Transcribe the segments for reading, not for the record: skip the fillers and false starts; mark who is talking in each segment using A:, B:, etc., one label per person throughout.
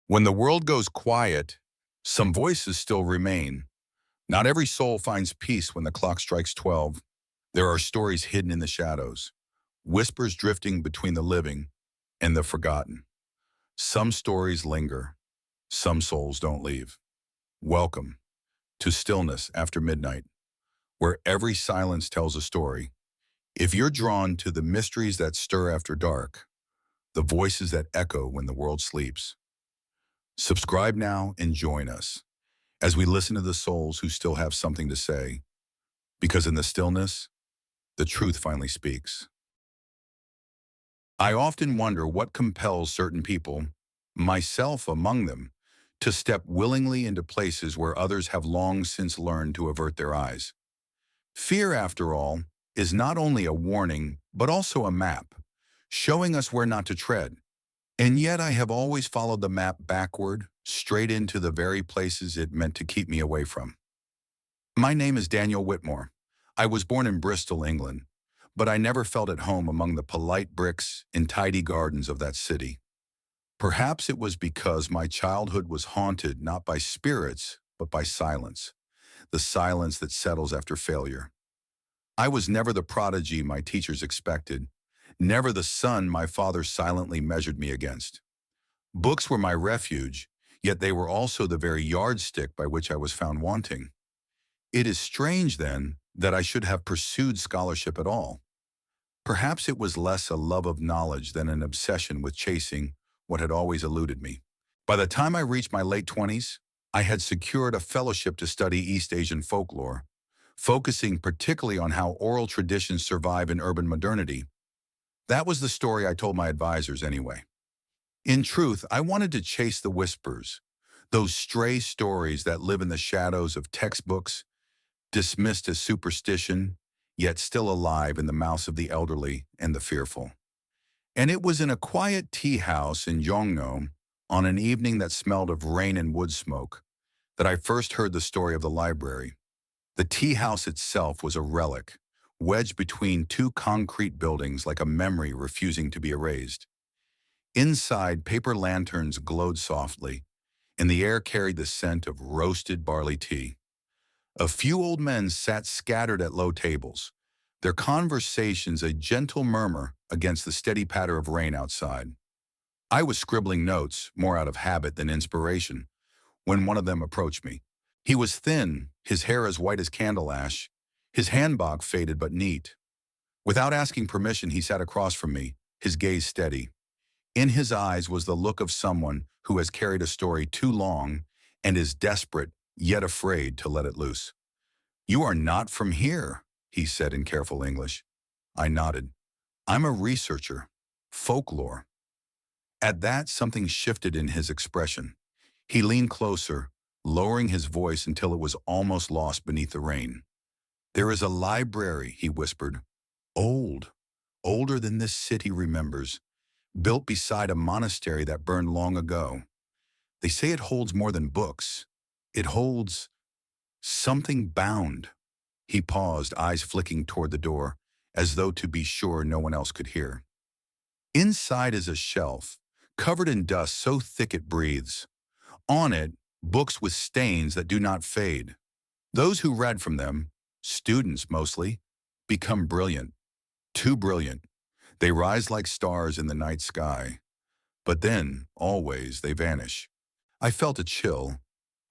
A: When the world goes quiet, some voices still remain. Not every soul finds peace when the clock strikes 12. There are stories hidden in the shadows, whispers drifting between the living and the forgotten. Some stories linger, some souls don't leave. Welcome to Stillness After Midnight, where every silence tells a story. If you're drawn to the mysteries that stir after dark, the voices that echo when the world sleeps, subscribe now and join us as we listen to the souls who still have something to say, because in the stillness, the truth finally speaks. I often wonder what compels certain people, myself among them, to step willingly into places where others have long since learned to avert their eyes. Fear, after all, is not only a warning, but also a map, showing us where not to tread. And yet I have always followed the map backward, straight into the very places it meant to keep me away from. My name is Daniel Whitmore. I was born in Bristol, England, but I never felt at home among the polite bricks and tidy gardens of that city. Perhaps it was because my childhood was haunted not by spirits, but by silence, the silence that settles after failure. I was never the prodigy my teachers expected, never the son my father silently measured me against. Books were my refuge, yet they were also the very yardstick by which I was found wanting. It is strange, then, that I should have pursued scholarship at all. Perhaps it was less a love of knowledge than an obsession with chasing what had always eluded me. By the time I reached my late 20s, I had secured a fellowship to study East Asian folklore, focusing particularly on how oral traditions survive in urban modernity. That was the story I told my advisors anyway. In truth, I wanted to chase the whispers, those stray stories that live in the shadows of textbooks, dismissed as superstition, yet still alive in the mouths of the elderly and the fearful. And it was in a quiet tea house in Yongno, on an evening that smelled of rain and wood smoke, that I first heard the story of the library. The tea house itself was a relic, wedged between two concrete buildings like a memory refusing to be erased. Inside, paper lanterns glowed softly, and the air carried the scent of roasted barley tea. A few old men sat scattered at low tables, their conversations a gentle murmur against the steady patter of rain outside. I was scribbling notes, more out of habit than inspiration, when one of them approached me. He was thin, his hair as white as candle ash, his handbag faded but neat. Without asking permission, he sat across from me, his gaze steady. In his eyes was the look of someone who has carried a story too long and is desperate, yet afraid to let it loose. "You are not from here," he said in careful English. I nodded. "I'm a researcher. Folklore." At that, something shifted in his expression. He leaned closer, lowering his voice until it was almost lost beneath the rain. "There is a library," he whispered. "Old, older than this city remembers, built beside a monastery that burned long ago. They say it holds more than books. It holds something bound." He paused, eyes flicking toward the door, as though to be sure no one else could hear. Inside is a shelf, covered in dust so thick it breathes. On it, books with stains that do not fade. Those who read from them, students mostly, become brilliant. Too brilliant. They rise like stars in the night sky. But then, always, they vanish. I felt a chill,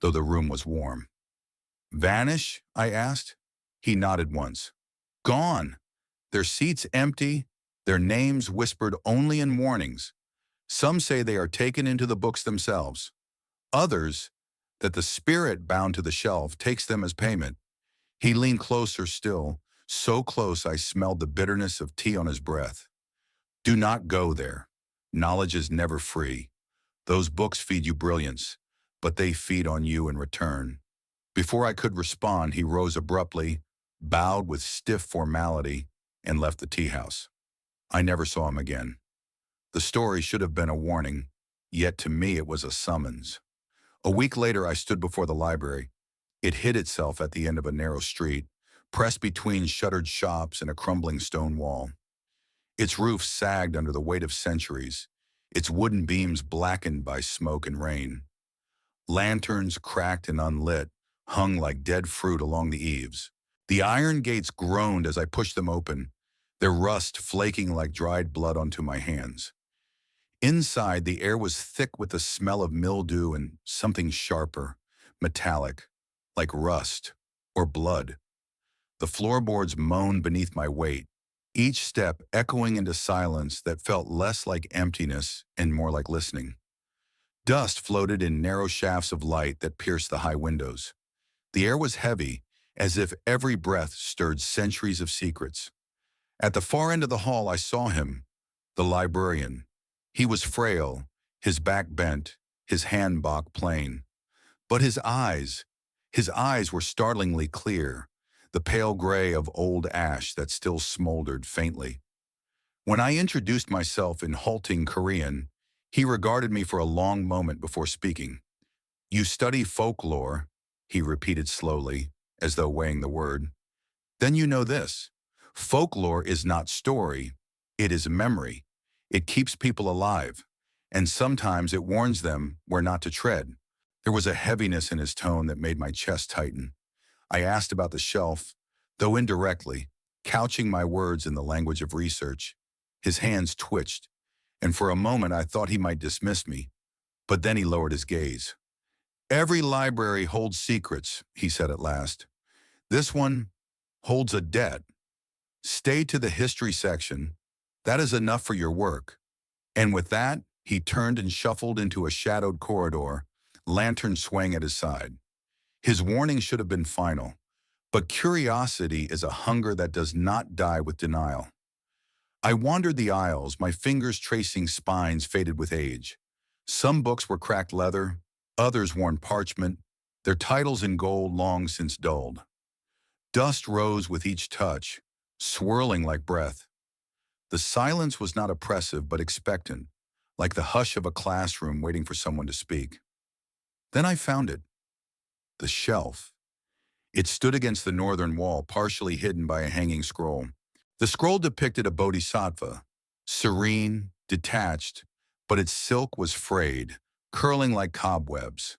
A: though the room was warm. "Vanish?" I asked. He nodded once. "Gone. Their seats empty, their names whispered only in warnings. Some say they are taken into the books themselves. Others, that the spirit bound to the shelf takes them as payment." He leaned closer still, so close I smelled the bitterness of tea on his breath. "Do not go there. Knowledge is never free. Those books feed you brilliance, but they feed on you in return." Before I could respond, he rose abruptly, bowed with stiff formality, and left the tea house. I never saw him again. The story should have been a warning, yet to me it was a summons. A week later, I stood before the library. It hid itself at the end of a narrow street, pressed between shuttered shops and a crumbling stone wall. Its roof sagged under the weight of centuries, its wooden beams blackened by smoke and rain. Lanterns, cracked and unlit, hung like dead fruit along the eaves. The iron gates groaned as I pushed them open, their rust flaking like dried blood onto my hands. Inside, the air was thick with the smell of mildew and something sharper, metallic, like rust or blood. The floorboards moaned beneath my weight, each step echoing into silence that felt less like emptiness and more like listening. Dust floated in narrow shafts of light that pierced the high windows. The air was heavy, as if every breath stirred centuries of secrets. At the far end of the hall, I saw him, the librarian. He was frail, his back bent, his handbag plain. But his eyes were startlingly clear, the pale gray of old ash that still smoldered faintly. When I introduced myself in halting Korean, he regarded me for a long moment before speaking. "You study folklore," he repeated slowly, as though weighing the word. "Then you know this. Folklore is not story, it is memory. It keeps people alive, and sometimes it warns them where not to tread." There was a heaviness in his tone that made my chest tighten. I asked about the shelf, though indirectly, couching my words in the language of research. His hands twitched, and for a moment I thought he might dismiss me, but then he lowered his gaze. "Every library holds secrets," he said at last. "This one holds a debt. Stay to the history section. That is enough for your work." And with that, he turned and shuffled into a shadowed corridor, lantern swaying at his side. His warning should have been final, but curiosity is a hunger that does not die with denial. I wandered the aisles, my fingers tracing spines faded with age. Some books were cracked leather, others worn parchment, their titles in gold long since dulled. Dust rose with each touch, swirling like breath. The silence was not oppressive but expectant, like the hush of a classroom waiting for someone to speak. Then I found it, the shelf. It stood against the northern wall, partially hidden by a hanging scroll. The scroll depicted a bodhisattva, serene, detached, but its silk was frayed, curling like cobwebs.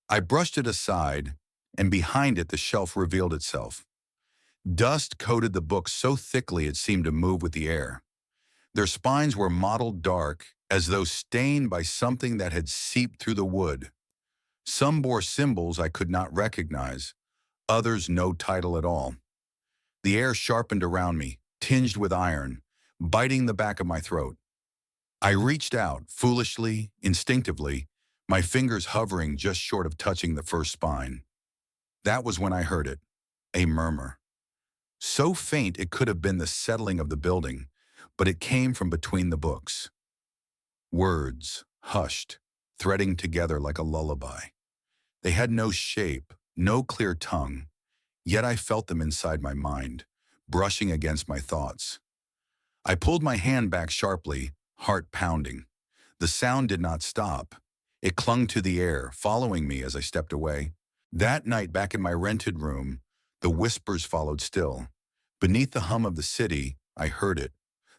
A: I brushed it aside, and behind it the shelf revealed itself. Dust coated the books so thickly it seemed to move with the air. Their spines were mottled dark, as though stained by something that had seeped through the wood. Some bore symbols I could not recognize, others no title at all. The air sharpened around me, tinged with iron, biting the back of my throat. I reached out, foolishly, instinctively, my fingers hovering just short of touching the first spine. That was when I heard it, a murmur. So faint it could have been the settling of the building, but it came from between the books. Words, hushed, threading together like a lullaby. They had no shape, no clear tongue, yet I felt them inside my mind, brushing against my thoughts. I pulled my hand back sharply, heart pounding. The sound did not stop. It clung to the air, following me as I stepped away. That night, back in my rented room, the whispers followed still. Beneath the hum of the city, I heard it,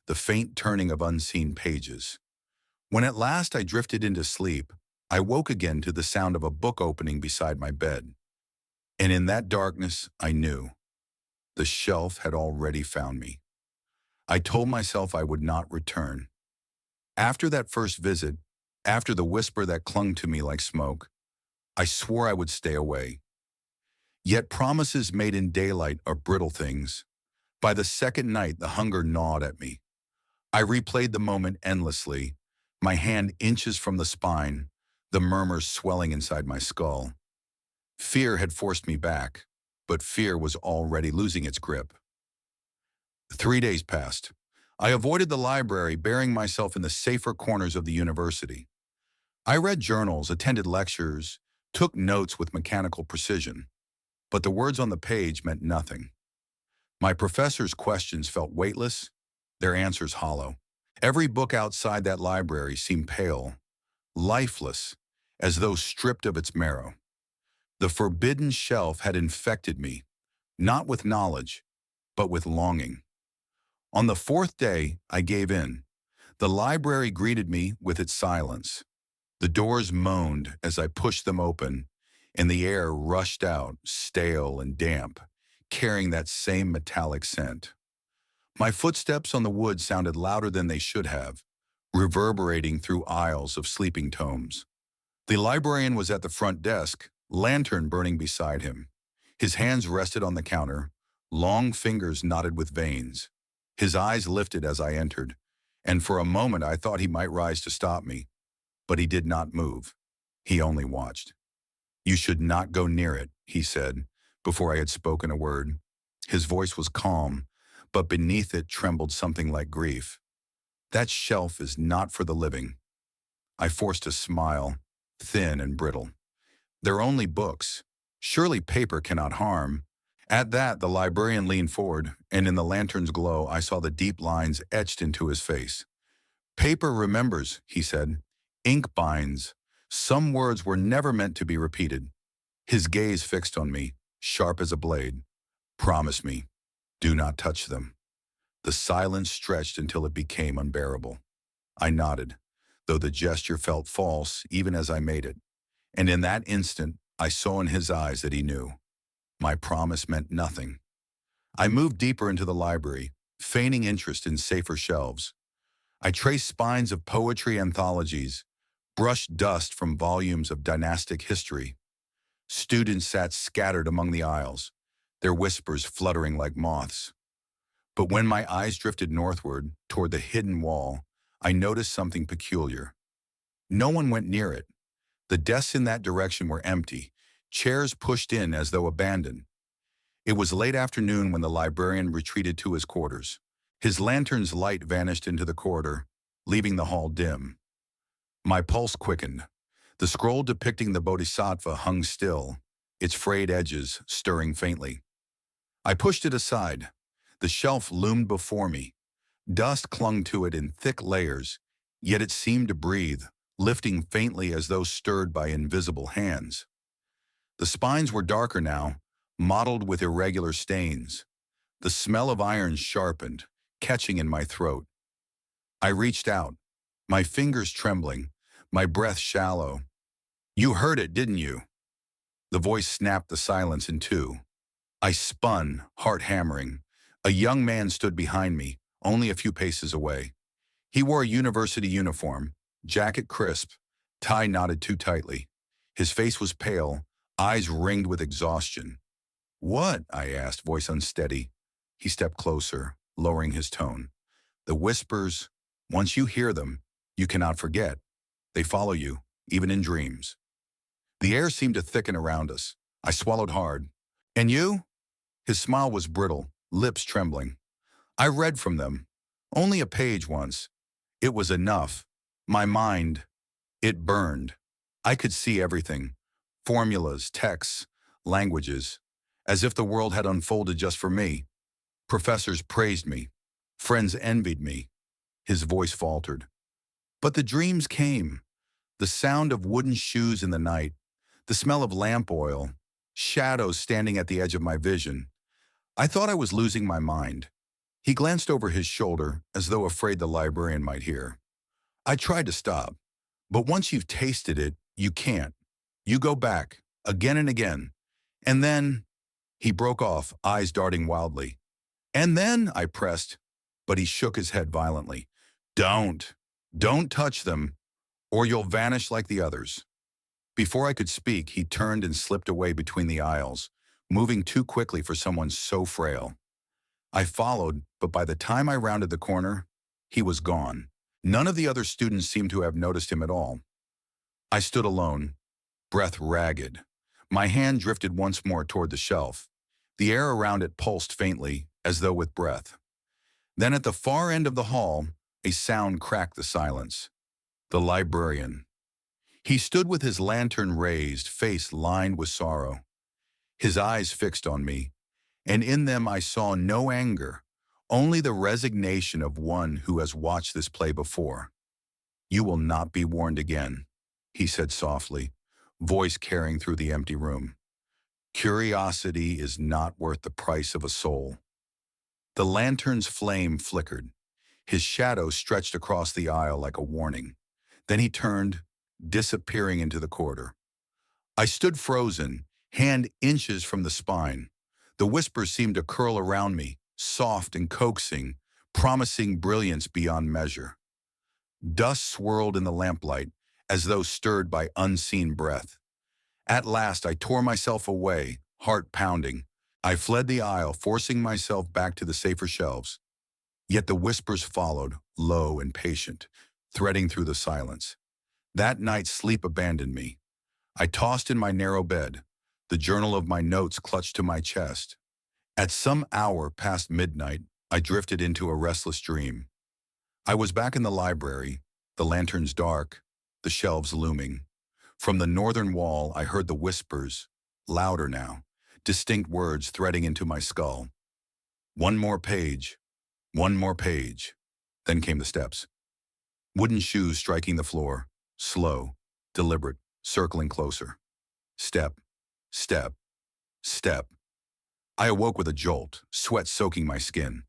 A: the faint turning of unseen pages. When at last I drifted into sleep, I woke again to the sound of a book opening beside my bed. And in that darkness, I knew. The shelf had already found me. I told myself I would not return. After that first visit, after the whisper that clung to me like smoke, I swore I would stay away. Yet promises made in daylight are brittle things. By the second night, the hunger gnawed at me. I replayed the moment endlessly, my hand inches from the spine, the murmurs swelling inside my skull. Fear had forced me back, but fear was already losing its grip. 3 days passed. I avoided the library, burying myself in the safer corners of the university. I read journals, attended lectures, took notes with mechanical precision, but the words on the page meant nothing. My professors' questions felt weightless, their answers hollow. Every book outside that library seemed pale, lifeless, as though stripped of its marrow. The forbidden shelf had infected me, not with knowledge, but with longing. On the fourth day, I gave in. The library greeted me with its silence. The doors moaned as I pushed them open, and the air rushed out, stale and damp, carrying that same metallic scent. My footsteps on the wood sounded louder than they should have, reverberating through aisles of sleeping tomes. The librarian was at the front desk, lantern burning beside him. His hands rested on the counter, long fingers knotted with veins. His eyes lifted as I entered, and for a moment I thought he might rise to stop me, but he did not move. He only watched. "You should not go near it," he said, before I had spoken a word. His voice was calm, but beneath it trembled something like grief. "That shelf is not for the living." I forced a smile, thin and brittle. "They're only books. Surely paper cannot harm." At that, the librarian leaned forward, and in the lantern's glow, I saw the deep lines etched into his face. "Paper remembers," he said. "Ink binds. Some words were never meant to be repeated." His gaze fixed on me, sharp as a blade. "Promise me, do not touch them." The silence stretched until it became unbearable. I nodded, though the gesture felt false even as I made it. And in that instant, I saw in his eyes that he knew. My promise meant nothing. I moved deeper into the library, feigning interest in safer shelves. I traced spines of poetry anthologies, brushed dust from volumes of dynastic history. Students sat scattered among the aisles, their whispers fluttering like moths. But when my eyes drifted northward, toward the hidden wall, I noticed something peculiar. No one went near it. The desks in that direction were empty, chairs pushed in as though abandoned. It was late afternoon when the librarian retreated to his quarters. His lantern's light vanished into the corridor, leaving the hall dim. My pulse quickened. The scroll depicting the Bodhisattva hung still, its frayed edges stirring faintly. I pushed it aside. The shelf loomed before me. Dust clung to it in thick layers, yet it seemed to breathe, lifting faintly as though stirred by invisible hands. The spines were darker now, mottled with irregular stains. The smell of iron sharpened, catching in my throat. I reached out, my fingers trembling, my breath shallow. "You heard it, didn't you?" The voice snapped the silence in two. I spun, heart hammering. A young man stood behind me, only a few paces away. He wore a university uniform, jacket crisp, tie knotted too tightly. His face was pale, eyes ringed with exhaustion. "What?" I asked, voice unsteady. He stepped closer, lowering his tone. "The whispers, once you hear them, you cannot forget. They follow you, even in dreams." The air seemed to thicken around us. I swallowed hard. "And you?" His smile was brittle, lips trembling. "I read from them. Only a page once. It was enough. My mind, it burned. I could see everything. Formulas, texts, languages. As if the world had unfolded just for me. Professors praised me. Friends envied me." His voice faltered. "But the dreams came. The sound of wooden shoes in the night. The smell of lamp oil. Shadows standing at the edge of my vision. I thought I was losing my mind." He glanced over his shoulder, as though afraid the librarian might hear. "I tried to stop. But once you've tasted it, you can't. You go back, again and again. And then—" He broke off, eyes darting wildly. "And then," I pressed, but he shook his head violently. Don't touch them, or you'll vanish like the others." Before I could speak, he turned and slipped away between the aisles, moving too quickly for someone so frail. I followed, but by the time I rounded the corner, he was gone. None of the other students seemed to have noticed him at all. I stood alone, breath ragged. My hand drifted once more toward the shelf. The air around it pulsed faintly, as though with breath. Then at the far end of the hall, a sound cracked the silence. The librarian. He stood with his lantern raised, face lined with sorrow. His eyes fixed on me, and in them I saw no anger, only the resignation of one who has watched this play before. "You will not be warned again," he said softly, voice carrying through the empty room. "Curiosity is not worth the price of a soul." The lantern's flame flickered. His shadow stretched across the aisle like a warning. Then he turned, disappearing into the corridor. I stood frozen, hand inches from the spine. The whispers seemed to curl around me, soft and coaxing, promising brilliance beyond measure. Dust swirled in the lamplight, as though stirred by unseen breath. At last I tore myself away, heart pounding. I fled the aisle, forcing myself back to the safer shelves. Yet the whispers followed, low and patient, threading through the silence. That night sleep abandoned me. I tossed in my narrow bed, the journal of my notes clutched to my chest. At some hour past midnight, I drifted into a restless dream. I was back in the library, the lanterns dark, the shelves looming. From the northern wall, I heard the whispers, louder now, distinct words threading into my skull. One more page, one more page. Then came the steps. Wooden shoes striking the floor, slow, deliberate, circling closer. Step, step, step. I awoke with a jolt, sweat soaking my skin.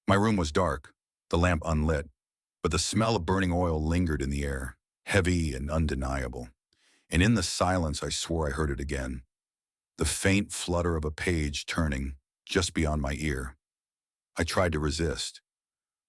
A: My room was dark, the lamp unlit, but the smell of burning oil lingered in the air, heavy and undeniable. And in the silence, I swore I heard it again. The faint flutter of a page turning, just beyond my ear. I tried to resist.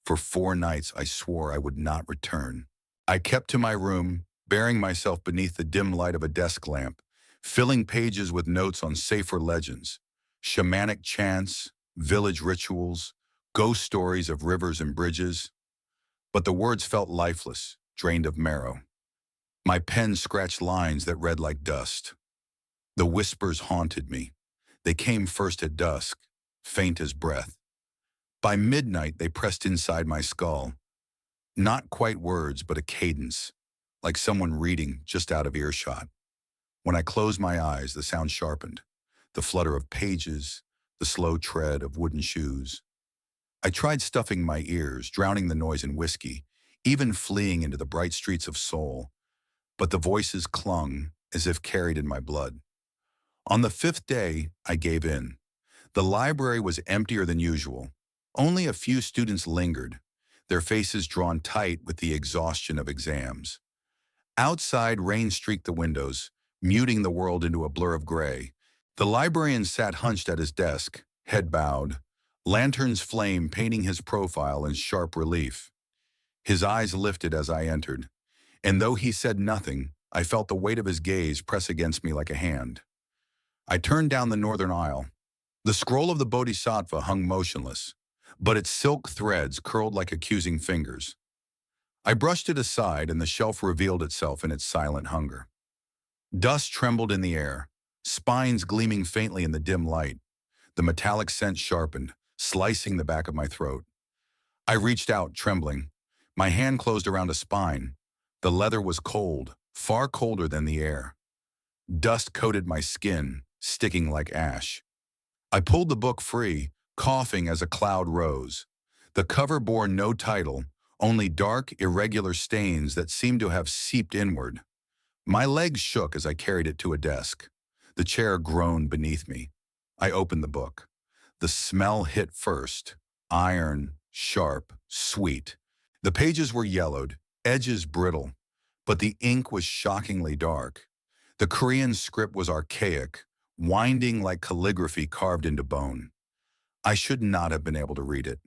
A: For 4 nights, I swore I would not return. I kept to my room, burying myself beneath the dim light of a desk lamp, filling pages with notes on safer legends, shamanic chants, village rituals, ghost stories of rivers and bridges. But the words felt lifeless, drained of marrow. My pen scratched lines that read like dust. The whispers haunted me. They came first at dusk, faint as breath. By midnight, they pressed inside my skull. Not quite words, but a cadence, like someone reading just out of earshot. When I closed my eyes, the sound sharpened. The flutter of pages, the slow tread of wooden shoes. I tried stuffing my ears, drowning the noise in whiskey, even fleeing into the bright streets of soul. But the voices clung, as if carried in my blood. On the 5th day, I gave in. The library was emptier than usual. Only a few students lingered, their faces drawn tight with the exhaustion of exams. Outside, rain streaked the windows, muting the world into a blur of gray. The librarian sat hunched at his desk, head bowed, lanterns flame painting his profile in sharp relief. His eyes lifted as I entered, and though he said nothing, I felt the weight of his gaze press against me like a hand. I turned down the northern aisle. The scroll of the Bodhisattva hung motionless, but its silk threads curled like accusing fingers. I brushed it aside, and the shelf revealed itself in its silent hunger. Dust trembled in the air, spines gleaming faintly in the dim light. The metallic scent sharpened, slicing the back of my throat. I reached out, trembling. My hand closed around a spine. The leather was cold, far colder than the air. Dust coated my skin, sticking like ash. I pulled the book free, coughing as a cloud rose. The cover bore no title, only dark, irregular stains that seemed to have seeped inward. My legs shook as I carried it to a desk. The chair groaned beneath me. I opened the book. The smell hit first, iron, sharp, sweet. The pages were yellowed, edges brittle, but the ink was shockingly dark. The Korean script was archaic, winding like calligraphy carved into bone. I should not have been able to read it.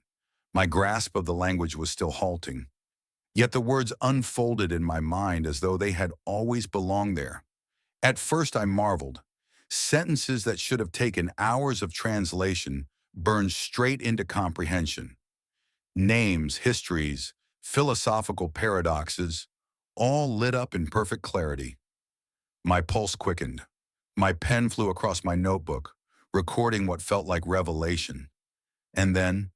A: My grasp of the language was still halting. Yet the words unfolded in my mind as though they had always belonged there. At first I marveled. Sentences that should have taken hours of translation burned straight into comprehension. Names, histories, philosophical paradoxes, all lit up in perfect clarity. My pulse quickened. My pen flew across my notebook, recording what felt like revelation. And then,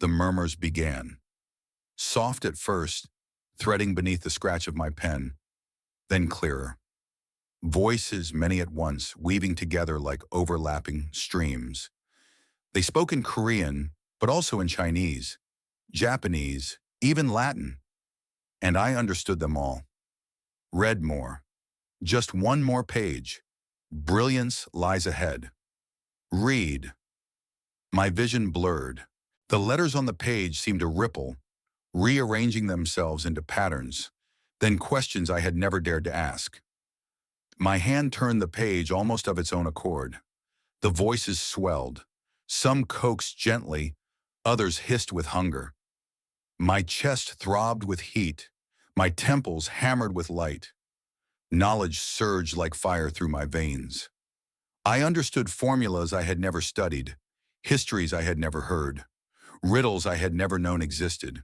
A: the murmurs began. Soft at first, threading beneath the scratch of my pen, then clearer. Voices, many at once, weaving together like overlapping streams. They spoke in Korean, but also in Chinese, Japanese, even Latin. And I understood them all. Read more. Just one more page. Brilliance lies ahead. Read. My vision blurred. The letters on the page seemed to ripple, rearranging themselves into patterns, then questions I had never dared to ask. My hand turned the page almost of its own accord. The voices swelled. Some coaxed gently, others hissed with hunger. My chest throbbed with heat, my temples hammered with light. Knowledge surged like fire through my veins. I understood formulas I had never studied, histories I had never heard, riddles I had never known existed.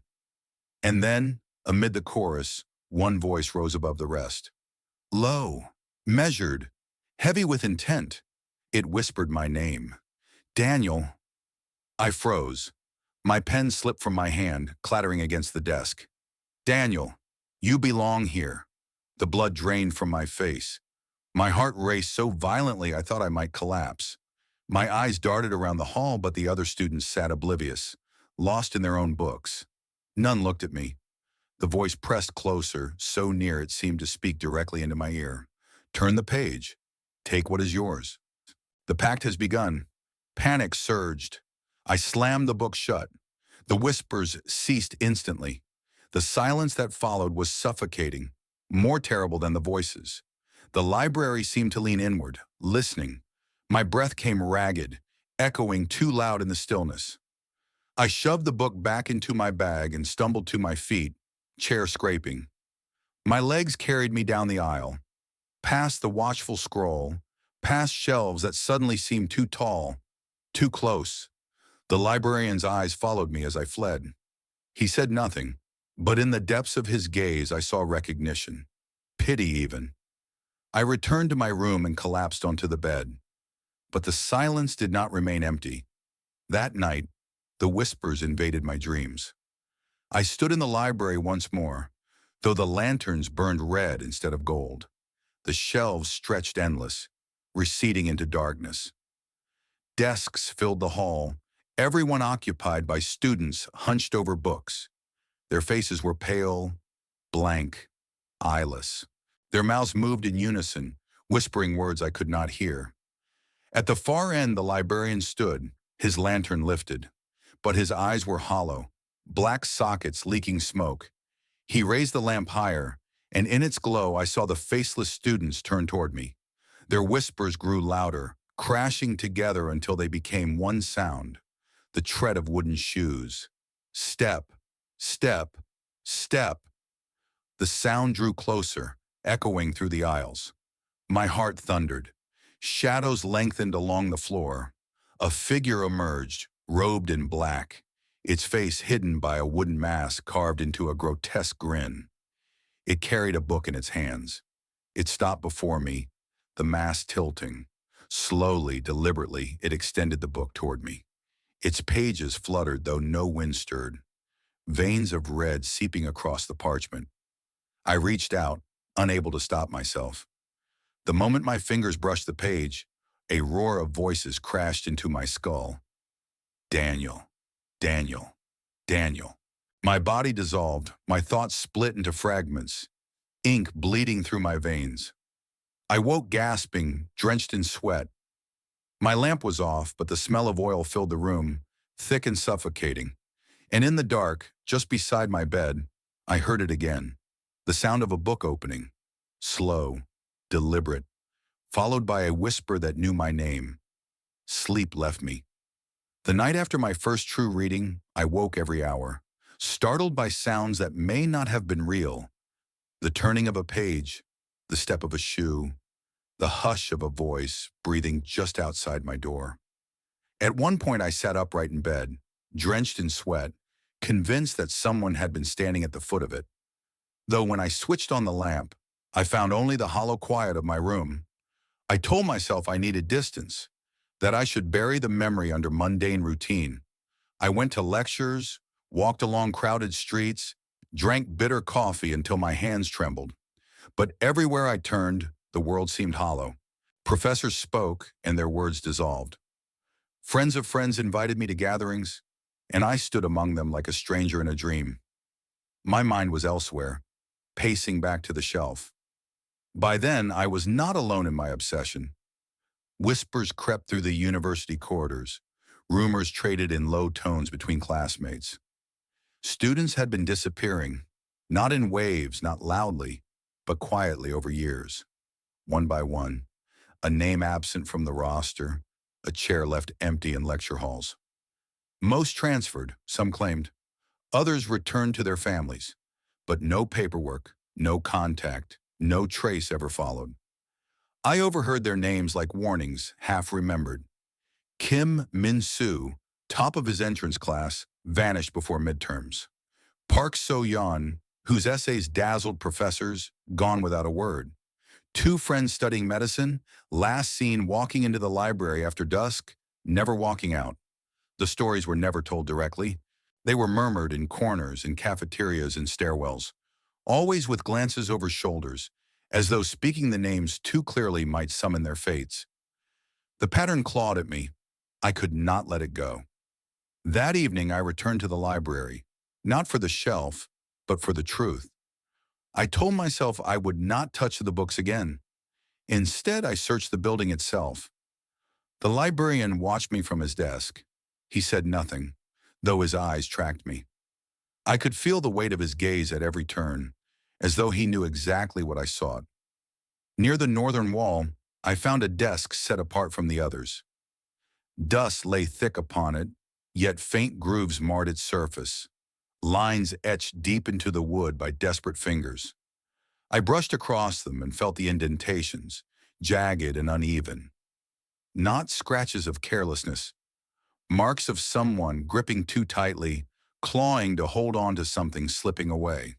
A: And then, amid the chorus, one voice rose above the rest. Low, measured, heavy with intent, it whispered my name. Daniel. I froze. My pen slipped from my hand, clattering against the desk. Daniel, you belong here. The blood drained from my face. My heart raced so violently I thought I might collapse. My eyes darted around the hall, but the other students sat oblivious, lost in their own books. None looked at me. The voice pressed closer, so near it seemed to speak directly into my ear. Turn the page. Take what is yours. The pact has begun. Panic surged. I slammed the book shut. The whispers ceased instantly. The silence that followed was suffocating, more terrible than the voices. The library seemed to lean inward, listening. My breath came ragged, echoing too loud in the stillness. I shoved the book back into my bag and stumbled to my feet, chair scraping. My legs carried me down the aisle, past the watchful scroll, past shelves that suddenly seemed too tall, too close. The librarian's eyes followed me as I fled. He said nothing, but in the depths of his gaze I saw recognition, pity even. I returned to my room and collapsed onto the bed. But the silence did not remain empty. That night, the whispers invaded my dreams. I stood in the library once more, though the lanterns burned red instead of gold. The shelves stretched endless, receding into darkness. Desks filled the hall, everyone occupied by students hunched over books. Their faces were pale, blank, eyeless. Their mouths moved in unison, whispering words I could not hear. At the far end, the librarian stood, his lantern lifted, but his eyes were hollow, black sockets leaking smoke. He raised the lamp higher, and in its glow I saw the faceless students turn toward me. Their whispers grew louder, crashing together until they became one sound, the tread of wooden shoes. Step, step, step. The sound drew closer, echoing through the aisles. My heart thundered. Shadows lengthened along the floor. A figure emerged, robed in black, its face hidden by a wooden mask carved into a grotesque grin. It carried a book in its hands. It stopped before me, the mask tilting. Slowly, deliberately, it extended the book toward me. Its pages fluttered, though no wind stirred, veins of red seeping across the parchment. I reached out, unable to stop myself. The moment my fingers brushed the page, a roar of voices crashed into my skull. Daniel, Daniel, Daniel. My body dissolved, my thoughts split into fragments, ink bleeding through my veins. I woke gasping, drenched in sweat. My lamp was off, but the smell of oil filled the room, thick and suffocating. And in the dark, just beside my bed, I heard it again. The sound of a book opening, slow, deliberate, followed by a whisper that knew my name. Sleep left me. The night after my first true reading, I woke every hour, startled by sounds that may not have been real. The turning of a page, the step of a shoe, the hush of a voice breathing just outside my door. At one point I sat upright in bed, drenched in sweat, convinced that someone had been standing at the foot of it. Though when I switched on the lamp, I found only the hollow quiet of my room. I told myself I needed distance, that I should bury the memory under mundane routine. I went to lectures, walked along crowded streets, drank bitter coffee until my hands trembled. But everywhere I turned, the world seemed hollow. Professors spoke, and their words dissolved. Friends of friends invited me to gatherings, and I stood among them like a stranger in a dream. My mind was elsewhere, pacing back to the shelf. By then, I was not alone in my obsession. Whispers crept through the university corridors. Rumors traded in low tones between classmates. Students had been disappearing, not in waves, not loudly, but quietly over years, one by one, a name absent from the roster, a chair left empty in lecture halls. Most transferred, some claimed. Others returned to their families, but no paperwork, no contact, no trace ever followed. I overheard their names like warnings, half remembered. Kim Min-soo, top of his entrance class, vanished before midterms. Park So-yeon, whose essays dazzled professors, gone without a word. Two friends studying medicine, last seen walking into the library after dusk, never walking out. The stories were never told directly. They were murmured in corners, in cafeterias and stairwells, always with glances over shoulders, as though speaking the names too clearly might summon their fates. The pattern clawed at me. I could not let it go. That evening I returned to the library, not for the shelf, but for the truth. I told myself I would not touch the books again. Instead, I searched the building itself. The librarian watched me from his desk. He said nothing, though his eyes tracked me. I could feel the weight of his gaze at every turn, as though he knew exactly what I sought. Near the northern wall, I found a desk set apart from the others. Dust lay thick upon it, yet faint grooves marred its surface, lines etched deep into the wood by desperate fingers. I brushed across them and felt the indentations, jagged and uneven. Not scratches of carelessness, marks of someone gripping too tightly, clawing to hold on to something slipping away.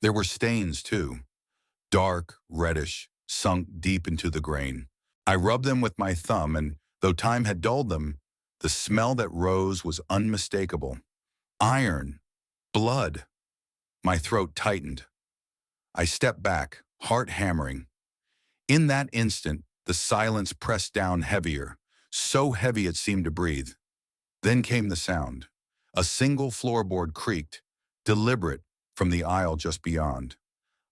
A: There were stains, too, dark, reddish, sunk deep into the grain. I rubbed them with my thumb, and though time had dulled them, the smell that rose was unmistakable. Iron, blood. My throat tightened. I stepped back, heart hammering. In that instant, the silence pressed down heavier, so heavy it seemed to breathe. Then came the sound. A single floorboard creaked, deliberate, from the aisle just beyond.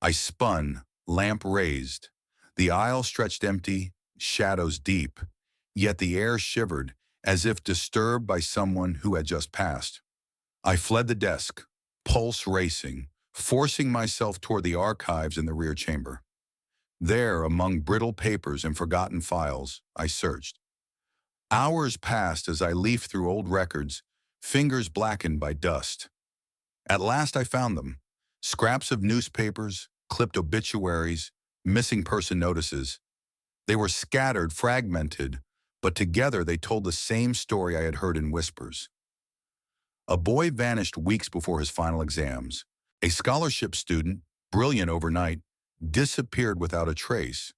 A: I spun, lamp raised. The aisle stretched empty, shadows deep, yet the air shivered as if disturbed by someone who had just passed. I fled the desk, pulse racing, forcing myself toward the archives in the rear chamber. There, among brittle papers and forgotten files, I searched. Hours passed as I leafed through old records, fingers blackened by dust. At last I found them. Scraps of newspapers, clipped obituaries, missing person notices. They were scattered, fragmented, but together they told the same story I had heard in whispers. A boy vanished weeks before his final exams. A scholarship student, brilliant overnight, disappeared without a trace.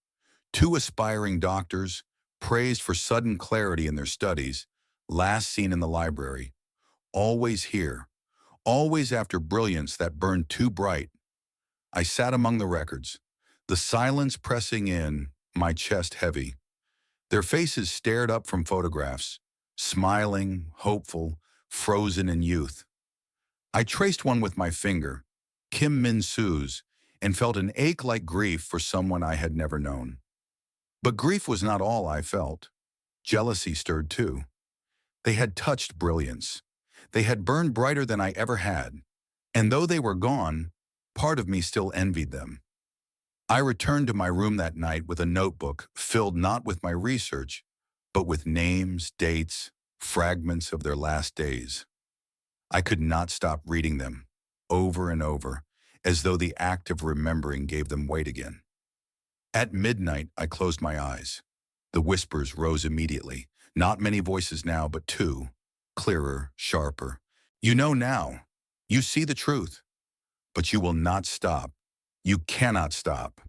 A: Two aspiring doctors, praised for sudden clarity in their studies, last seen in the library. Always here, always after brilliance that burned too bright. I sat among the records, the silence pressing in, my chest heavy. Their faces stared up from photographs, smiling, hopeful, frozen in youth. I traced one with my finger, Kim Min-soo's, and felt an ache like grief for someone I had never known. But grief was not all I felt. Jealousy stirred too. They had touched brilliance. They had burned brighter than I ever had. And though they were gone, part of me still envied them. I returned to my room that night with a notebook filled not with my research, but with names, dates, fragments of their last days. I could not stop reading them, over and over, as though the act of remembering gave them weight again. At midnight, I closed my eyes. The whispers rose immediately. Not many voices now, but two, clearer, sharper. You know now. You see the truth. But you will not stop. You cannot stop.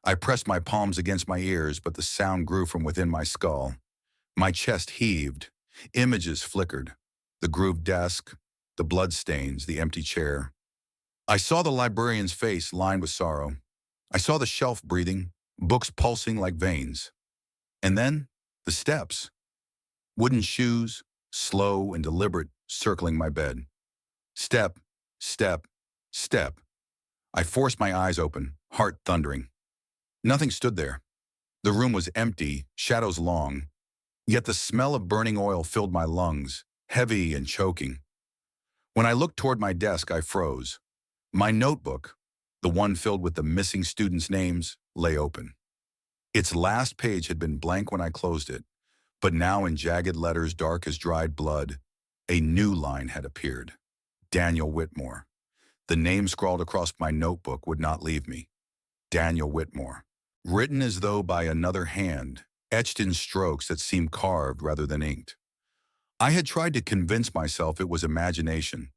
A: I pressed my palms against my ears, but the sound grew from within my skull. My chest heaved. Images flickered. The grooved desk, the bloodstains, the empty chair. I saw the librarian's face lined with sorrow. I saw the shelf breathing, books pulsing like veins. And then, the steps. Wooden shoes, slow and deliberate, circling my bed. Step, step, step. I forced my eyes open, heart thundering. Nothing stood there. The room was empty, shadows long, yet the smell of burning oil filled my lungs, heavy and choking. When I looked toward my desk, I froze. My notebook, the one filled with the missing students' names, lay open. Its last page had been blank when I closed it, but now in jagged letters dark as dried blood, a new line had appeared. Daniel Whitmore. The name scrawled across my notebook would not leave me. Daniel Whitmore. Written as though by another hand, etched in strokes that seemed carved rather than inked. I had tried to convince myself it was imagination,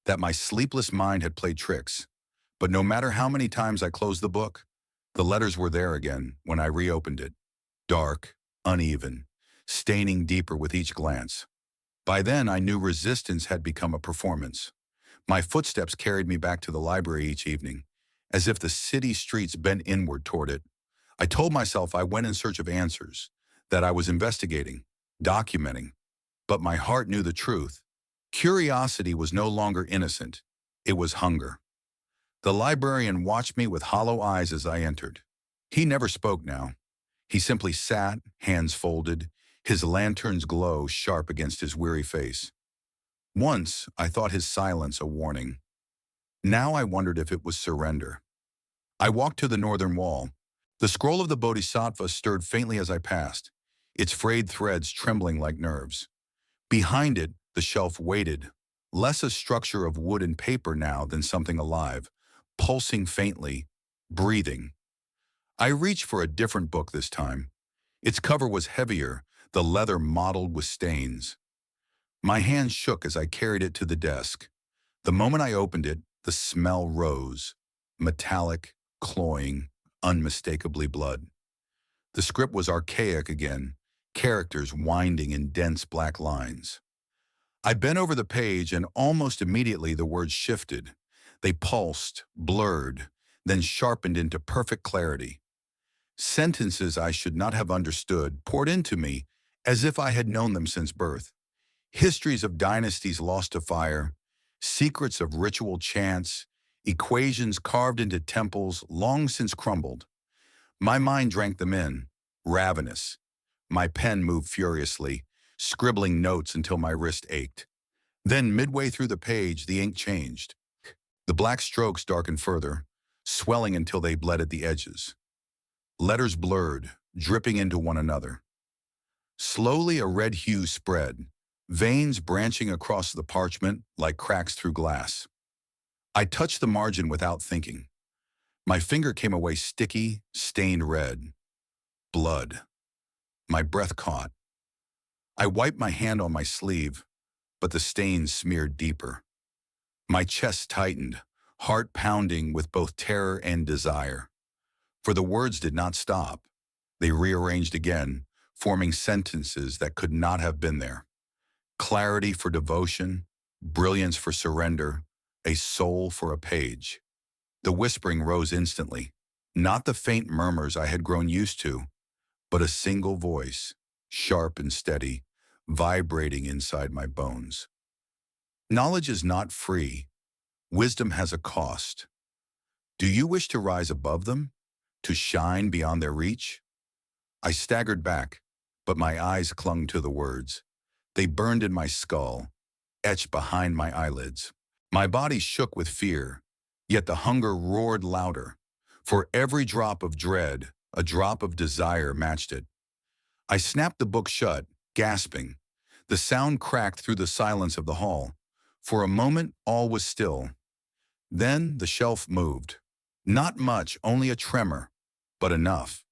A: that my sleepless mind had played tricks. But no matter how many times I closed the book, the letters were there again when I reopened it. Dark, uneven, staining deeper with each glance. By then, I knew resistance had become a performance. My footsteps carried me back to the library each evening, as if the city streets bent inward toward it. I told myself I went in search of answers, that I was investigating, documenting, but my heart knew the truth. Curiosity was no longer innocent. It was hunger. The librarian watched me with hollow eyes as I entered. He never spoke now. He simply sat, hands folded, his lantern's glow sharp against his weary face. Once, I thought his silence a warning. Now I wondered if it was surrender. I walked to the northern wall. The scroll of the Bodhisattva stirred faintly as I passed, its frayed threads trembling like nerves. Behind it, the shelf waited, less a structure of wood and paper now than something alive, pulsing faintly, breathing. I reached for a different book this time. Its cover was heavier, the leather mottled with stains. My hand shook as I carried it to the desk. The moment I opened it, the smell rose, metallic, cloying, unmistakably blood. The script was archaic again, characters winding in dense black lines. I bent over the page and almost immediately the words shifted. They pulsed, blurred, then sharpened into perfect clarity. Sentences I should not have understood poured into me as if I had known them since birth. Histories of dynasties lost to fire, secrets of ritual chants, equations carved into temples long since crumbled. My mind drank them in, ravenous. My pen moved furiously, scribbling notes until my wrist ached. Then, midway through the page, the ink changed. The black strokes darkened further, swelling until they bled at the edges. Letters blurred, dripping into one another. Slowly, a red hue spread, veins branching across the parchment like cracks through glass. I touched the margin without thinking. My finger came away sticky, stained red. Blood. My breath caught. I wiped my hand on my sleeve, but the stains smeared deeper. My chest tightened, heart pounding with both terror and desire. For the words did not stop. They rearranged again, forming sentences that could not have been there. Clarity for devotion, brilliance for surrender, a soul for a page. The whispering rose instantly, not the faint murmurs I had grown used to, but a single voice, sharp and steady, vibrating inside my bones. Knowledge is not free. Wisdom has a cost. Do you wish to rise above them? To shine beyond their reach? I staggered back, but my eyes clung to the words. They burned in my skull, etched behind my eyelids. My body shook with fear, yet the hunger roared louder. For every drop of dread, a drop of desire matched it. I snapped the book shut, gasping. The sound cracked through the silence of the hall. For a moment, all was still. Then the shelf moved. Not much, only a tremor, but enough.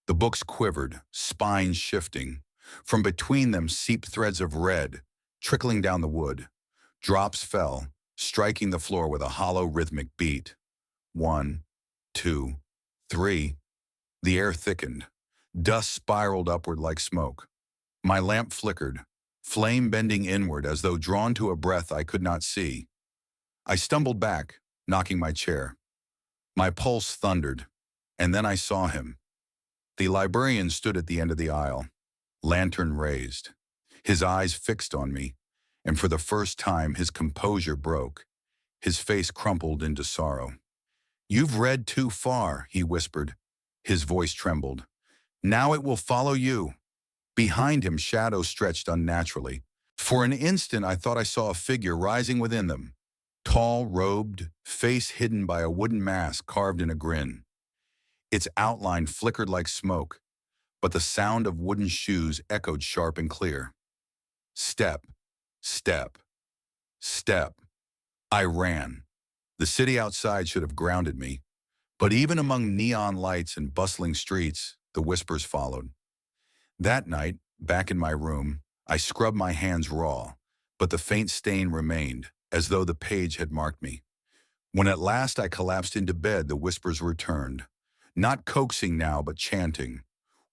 A: The books quivered, spines shifting. From between them seeped threads of red, trickling down the wood. Drops fell, striking the floor with a hollow rhythmic beat. 1, 2, 3. The air thickened. Dust spiraled upward like smoke. My lamp flickered, flame bending inward as though drawn to a breath I could not see. I stumbled back, knocking my chair. My pulse thundered, and then I saw him. The librarian stood at the end of the aisle, lantern raised, his eyes fixed on me, and for the first time his composure broke. His face crumpled into sorrow. "You've read too far," he whispered. His voice trembled. "Now it will follow you." Behind him, shadows stretched unnaturally. For an instant, I thought I saw a figure rising within them, Tall, robed, face hidden by a wooden mask carved in a grin. Its outline flickered like smoke, but the sound of wooden shoes echoed sharp and clear. Step, step, step. I ran. The city outside should have grounded me, but even among neon lights and bustling streets, the whispers followed. That night, back in my room, I scrubbed my hands raw, but the faint stain remained, as though the page had marked me. When at last I collapsed into bed, the whispers returned, not coaxing now, but chanting.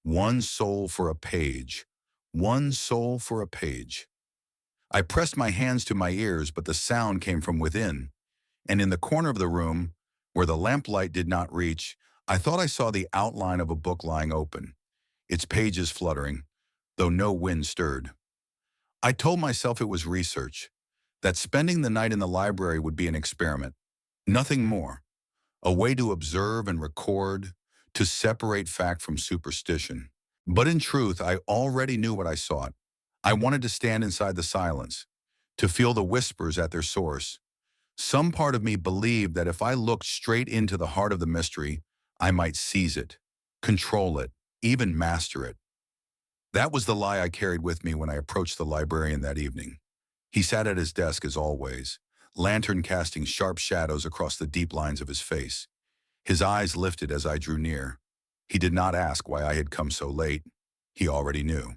A: One soul for a page. One soul for a page. I pressed my hands to my ears, but the sound came from within, and in the corner of the room, where the lamplight did not reach, I thought I saw the outline of a book lying open, its pages fluttering, though no wind stirred. I told myself it was research, that spending the night in the library would be an experiment, nothing more, a way to observe and record, to separate fact from superstition. But in truth, I already knew what I sought. I wanted to stand inside the silence, to feel the whispers at their source. Some part of me believed that if I looked straight into the heart of the mystery, I might seize it, control it, even master it. That was the lie I carried with me when I approached the librarian that evening. He sat at his desk as always, lantern casting sharp shadows across the deep lines of his face. His eyes lifted as I drew near. He did not ask why I had come so late. He already knew.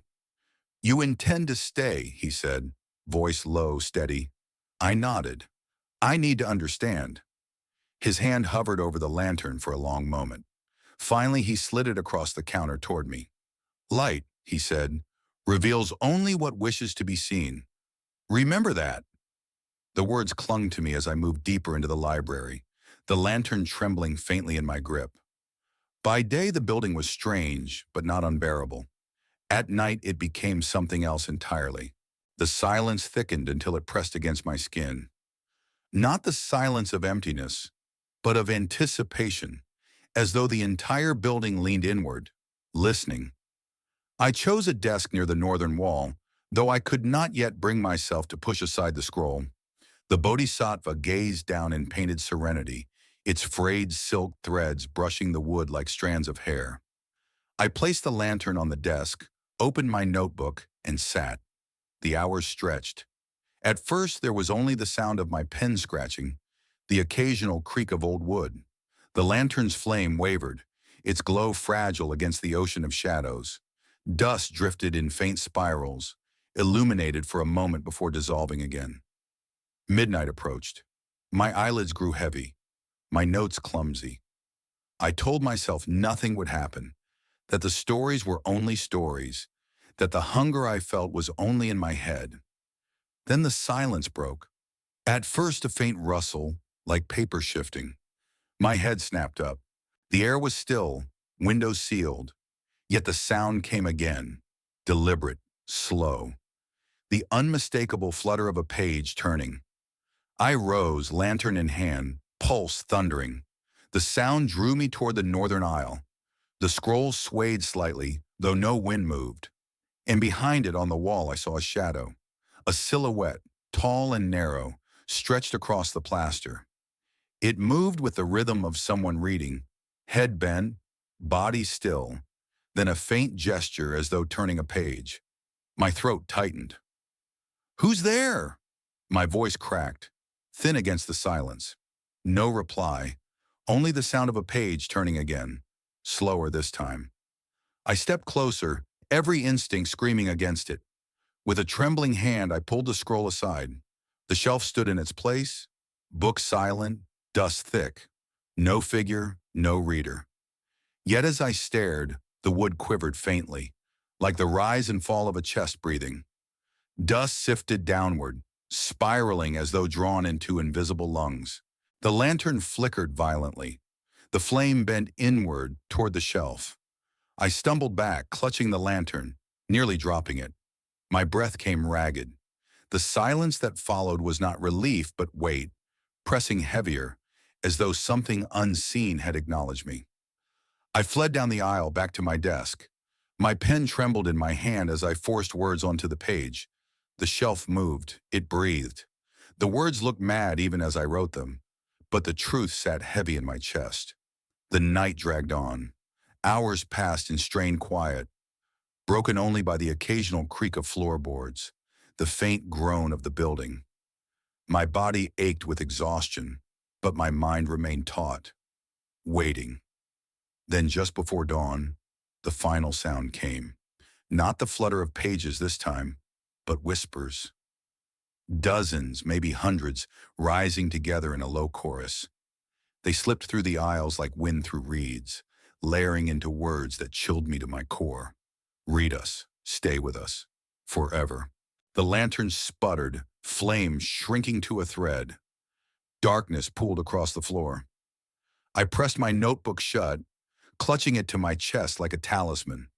A: "You intend to stay," he said, voice low, steady. I nodded. "I need to understand." His hand hovered over the lantern for a long moment. Finally, he slid it across the counter toward me. "Light," he said, "reveals only what wishes to be seen. Remember that." The words clung to me as I moved deeper into the library, the lantern trembling faintly in my grip. By day, the building was strange, but not unbearable. At night, it became something else entirely. The silence thickened until it pressed against my skin. Not the silence of emptiness, but of anticipation, as though the entire building leaned inward, listening. I chose a desk near the northern wall, though I could not yet bring myself to push aside the scroll. The bodhisattva gazed down in painted serenity, its frayed silk threads brushing the wood like strands of hair. I placed the lantern on the desk, opened my notebook, and sat. The hours stretched. At first, there was only the sound of my pen scratching, the occasional creak of old wood. The lantern's flame wavered, its glow fragile against the ocean of shadows. Dust drifted in faint spirals, illuminated for a moment before dissolving again. Midnight approached. My eyelids grew heavy, my notes clumsy. I told myself nothing would happen, that the stories were only stories, that the hunger I felt was only in my head. Then the silence broke. At first, a faint rustle, like paper shifting. My head snapped up. The air was still, windows sealed. Yet the sound came again, deliberate, slow. The unmistakable flutter of a page turning. I rose, lantern in hand, pulse thundering. The sound drew me toward the northern aisle. The scroll swayed slightly, though no wind moved. And behind it on the wall I saw a shadow, a silhouette, tall and narrow, stretched across the plaster. It moved with the rhythm of someone reading, head bent, body still, then a faint gesture as though turning a page. My throat tightened. "Who's there?" My voice cracked, thin against the silence. No reply, only the sound of a page turning again, slower this time. I stepped closer, every instinct screaming against it. With a trembling hand, I pulled the scroll aside. The shelf stood in its place, book silent, dust thick. No figure, no reader. Yet as I stared, the wood quivered faintly, like the rise and fall of a chest breathing. Dust sifted downward, spiraling as though drawn into invisible lungs. The lantern flickered violently. The flame bent inward toward the shelf. I stumbled back, clutching the lantern, nearly dropping it. My breath came ragged. The silence that followed was not relief, but weight, pressing heavier, as though something unseen had acknowledged me. I fled down the aisle back to my desk. My pen trembled in my hand as I forced words onto the page. The shelf moved. It breathed. The words looked mad even as I wrote them, but the truth sat heavy in my chest. The night dragged on. Hours passed in strained quiet, broken only by the occasional creak of floorboards, the faint groan of the building. My body ached with exhaustion, but my mind remained taut, waiting. Then just before dawn, the final sound came. Not the flutter of pages this time, but whispers. Dozens, maybe hundreds, rising together in a low chorus. They slipped through the aisles like wind through reeds, layering into words that chilled me to my core. Read us, stay with us, forever. The lanterns sputtered, flames shrinking to a thread. Darkness pooled across the floor. I pressed my notebook shut, clutching it to my chest like a talisman.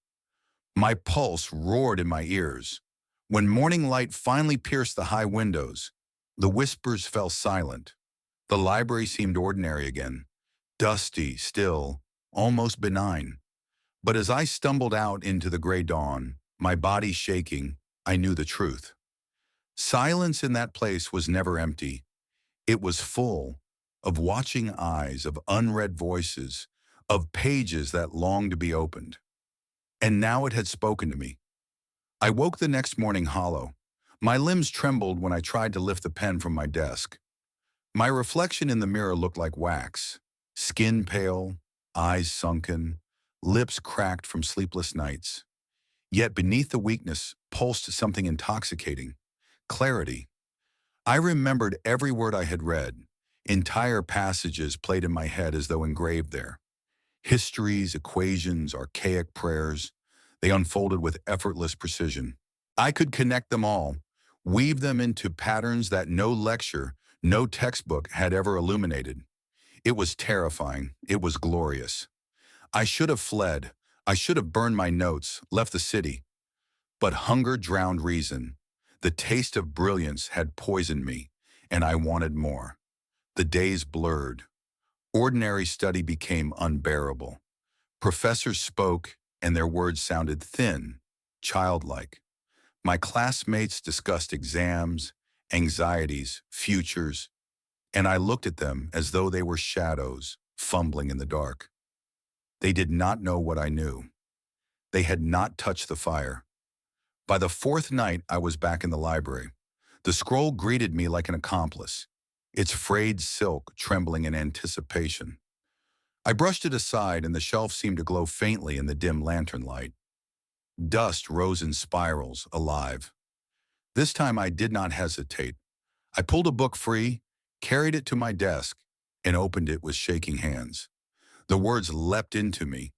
A: My pulse roared in my ears. When morning light finally pierced the high windows, the whispers fell silent. The library seemed ordinary again, dusty, still, almost benign. But as I stumbled out into the gray dawn, my body shaking, I knew the truth. Silence in that place was never empty. It was full of watching eyes, of unread voices, of pages that longed to be opened. And now it had spoken to me. I woke the next morning hollow. My limbs trembled when I tried to lift the pen from my desk. My reflection in the mirror looked like wax, skin pale, eyes sunken, lips cracked from sleepless nights. Yet beneath the weakness pulsed something intoxicating, clarity. I remembered every word I had read. Entire passages played in my head as though engraved there. Histories, equations, archaic prayers, they unfolded with effortless precision. I could connect them all, weave them into patterns that no lecture, no textbook had ever illuminated. It was terrifying. It was glorious. I should have fled. I should have burned my notes, left the city. But hunger drowned reason. The taste of brilliance had poisoned me, and I wanted more. The days blurred. Ordinary study became unbearable. Professors spoke, and their words sounded thin, childlike. My classmates discussed exams, anxieties, futures, and I looked at them as though they were shadows, fumbling in the dark. They did not know what I knew. They had not touched the fire. By the fourth night, I was back in the library. The scroll greeted me like an accomplice, its frayed silk trembling in anticipation. I brushed it aside, and the shelf seemed to glow faintly in the dim lantern light. Dust rose in spirals, alive. This time I did not hesitate. I pulled a book free, carried it to my desk, and opened it with shaking hands. The words leapt into me.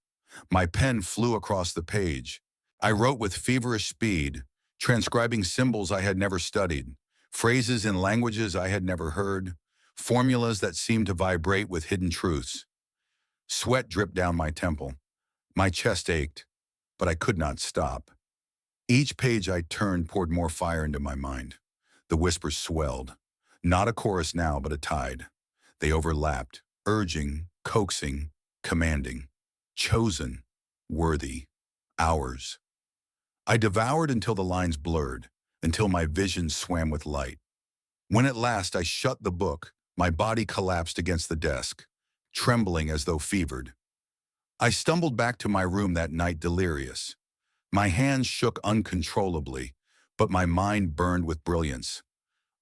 A: My pen flew across the page. I wrote with feverish speed, transcribing symbols I had never studied, phrases in languages I had never heard, formulas that seemed to vibrate with hidden truths. Sweat dripped down my temple. My chest ached, but I could not stop. Each page I turned poured more fire into my mind. The whispers swelled. Not a chorus now, but a tide. They overlapped, urging, coaxing, commanding. Chosen, worthy, ours. I devoured until the lines blurred, until my vision swam with light. When at last I shut the book, my body collapsed against the desk, trembling as though fevered. I stumbled back to my room that night delirious. My hands shook uncontrollably, but my mind burned with brilliance.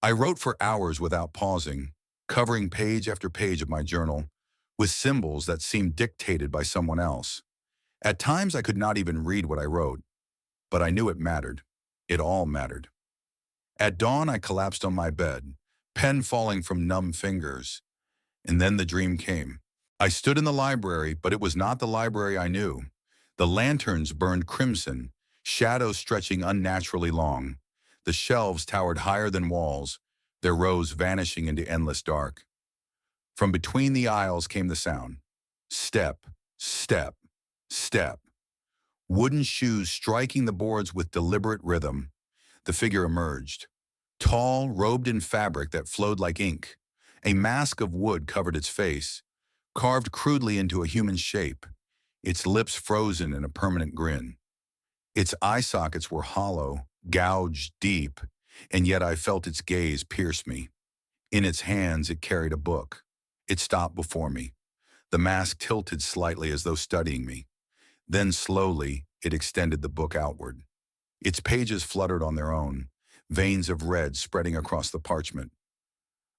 A: I wrote for hours without pausing, covering page after page of my journal with symbols that seemed dictated by someone else. At times I could not even read what I wrote, but I knew it mattered. It all mattered. At dawn I collapsed on my bed, pen falling from numb fingers, and then the dream came. I stood in the library, but it was not the library I knew. The lanterns burned crimson, shadows stretching unnaturally long. The shelves towered higher than walls, their rows vanishing into endless dark. From between the aisles came the sound. Step, step, step. Wooden shoes striking the boards with deliberate rhythm. The figure emerged. Tall, robed in fabric that flowed like ink. A mask of wood covered its face, carved crudely into a human shape, its lips frozen in a permanent grin. Its eye sockets were hollow, gouged deep, and yet I felt its gaze pierce me. In its hands, it carried a book. It stopped before me. The mask tilted slightly as though studying me. Then slowly, it extended the book outward. Its pages fluttered on their own, veins of red spreading across the parchment.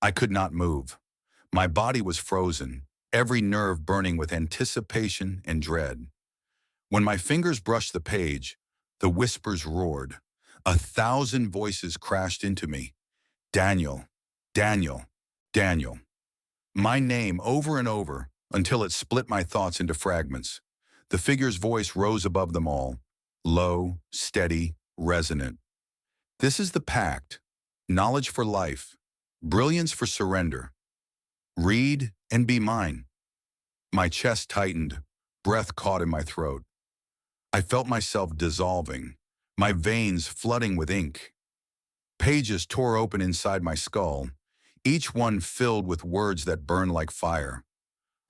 A: I could not move. My body was frozen, every nerve burning with anticipation and dread. When my fingers brushed the page, the whispers roared. 1,000 voices crashed into me. Daniel, Daniel, Daniel. My name over and over until it split my thoughts into fragments. The figure's voice rose above them all, low, steady, resonant. This is the pact. Knowledge for life. Brilliance for surrender. Read and be mine. My chest tightened, breath caught in my throat. I felt myself dissolving, my veins flooding with ink. Pages tore open inside my skull, each one filled with words that burned like fire.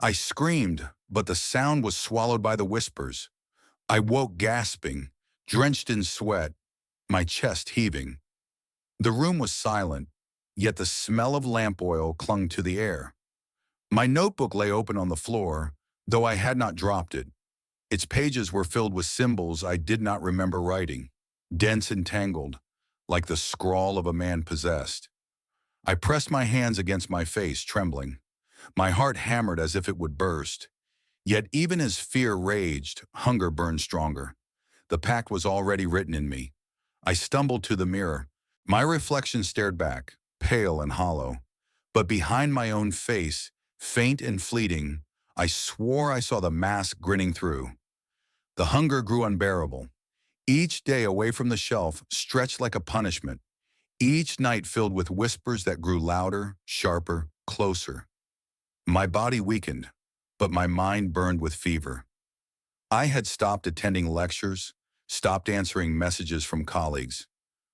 A: I screamed, but the sound was swallowed by the whispers. I woke gasping, drenched in sweat, my chest heaving. The room was silent, yet the smell of lamp oil clung to the air. My notebook lay open on the floor, though I had not dropped it. Its pages were filled with symbols I did not remember writing, dense and tangled, like the scrawl of a man possessed. I pressed my hands against my face, trembling. My heart hammered as if it would burst. Yet even as fear raged, hunger burned stronger. The pact was already written in me. I stumbled to the mirror. My reflection stared back, pale and hollow. But behind my own face, faint and fleeting, I swore I saw the mask grinning through. The hunger grew unbearable. Each day away from the shelf stretched like a punishment. Each night filled with whispers that grew louder, sharper, closer. My body weakened, but my mind burned with fever. I had stopped attending lectures, stopped answering messages from colleagues.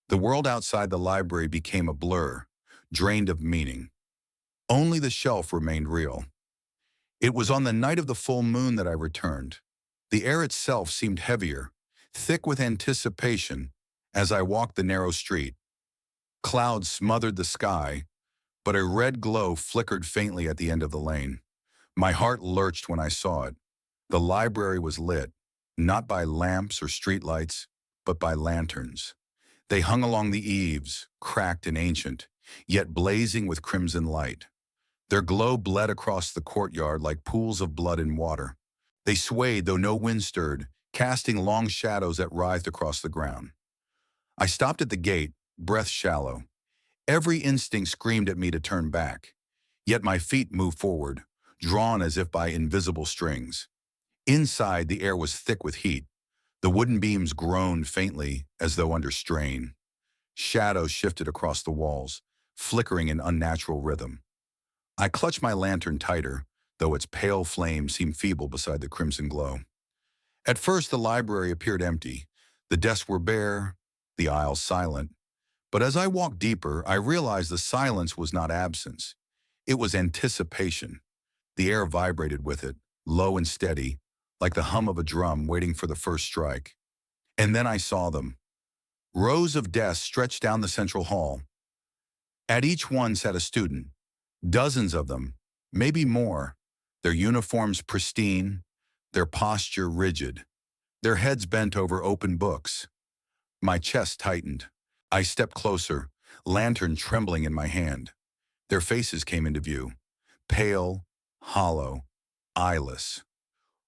A: The world outside the library became a blur, drained of meaning. Only the shelf remained real. It was on the night of the full moon that I returned. The air itself seemed heavier, thick with anticipation, as I walked the narrow street. Clouds smothered the sky, but a red glow flickered faintly at the end of the lane. My heart lurched when I saw it. The library was lit, not by lamps or streetlights, but by lanterns. They hung along the eaves, cracked and ancient, yet blazing with crimson light. Their glow bled across the courtyard like pools of blood and water. They swayed, though no wind stirred, casting long shadows that writhed across the ground. I stopped at the gate, breath shallow. Every instinct screamed at me to turn back. Yet my feet moved forward, drawn as if by invisible strings. Inside, the air was thick with heat. The wooden beams groaned faintly, as though under strain. Shadows shifted across the walls, flickering in unnatural rhythm. I clutched my lantern tighter, though its pale flame seemed feeble beside the crimson glow. At first, the library appeared empty. The desks were bare, the aisles silent. But as I walked deeper, I realized the silence was not absence. It was anticipation. The air vibrated with it, low and steady, like the hum of a drum waiting for the first strike. And then I saw them. Rows of desks stretched down the central hall. At each one sat a student, dozens of them, maybe more, their uniforms pristine, their posture rigid, their heads bent over open books. My chest tightened. I stepped closer, lantern trembling in my hand. Their faces came into view, pale, hollow, eyeless.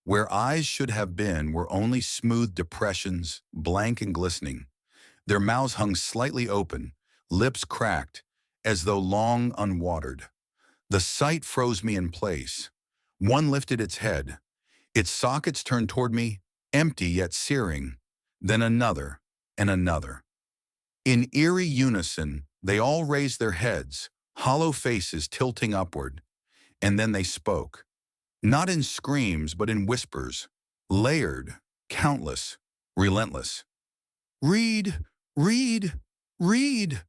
A: Where eyes should have been were only smooth depressions, blank and glistening. Their mouths hung slightly open, lips cracked, as though long unwatered. The sight froze me in place. One lifted its head. Its sockets turned toward me, empty yet searing. Then another, and another. In eerie unison, they all raised their heads, hollow faces tilting upward. And then they spoke. Not in screams, but in whispers. Layered, countless, relentless. Read, read, read.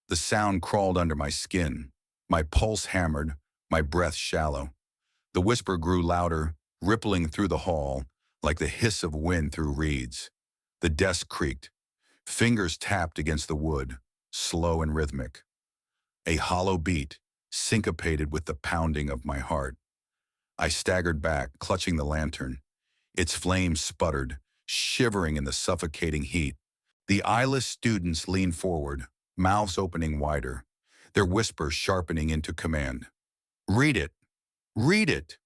A: The sound crawled under my skin. My pulse hammered, my breath shallow. The whisper grew louder, rippling through the hall, like the hiss of wind through reeds. The desk creaked. Fingers tapped against the wood, slow and rhythmic. a hollow beat, syncopated with the pounding of my heart. I staggered back, clutching the lantern. Its flames sputtered, shivering in the suffocating heat. The eyeless students leaned forward, mouths opening wider, their whispers sharpening into command. "Read it! Read it!"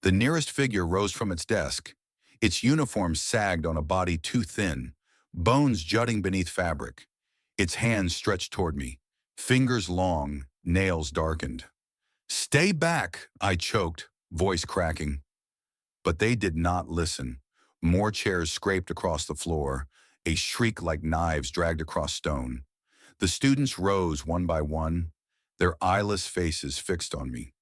A: The nearest figure rose from its desk. Its uniform sagged on a body too thin, bones jutting beneath fabric. Its hands stretched toward me, fingers long, nails darkened. "Stay back," I choked, voice cracking. But they did not listen. More chairs scraped across the floor, a shriek like knives dragged across stone. The students rose one by one, their eyeless faces fixed on me.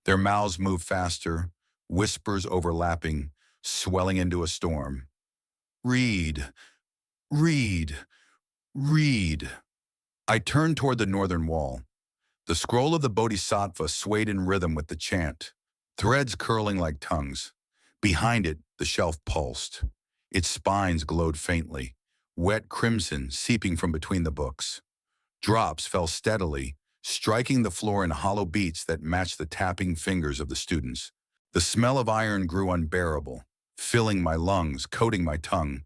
A: Their mouths moved faster, whispers overlapping, swelling into a storm. "Read, read, read." I turned toward the northern wall. The scroll of the Bodhisattva swayed in rhythm with the chant, threads curling like tongues. Behind it, the shelf pulsed. Its spines glowed faintly, wet crimson seeping from between the books. Drops fell steadily, striking the floor in hollow beats that matched the tapping fingers of the students. The smell of iron grew unbearable, filling my lungs, coating my tongue.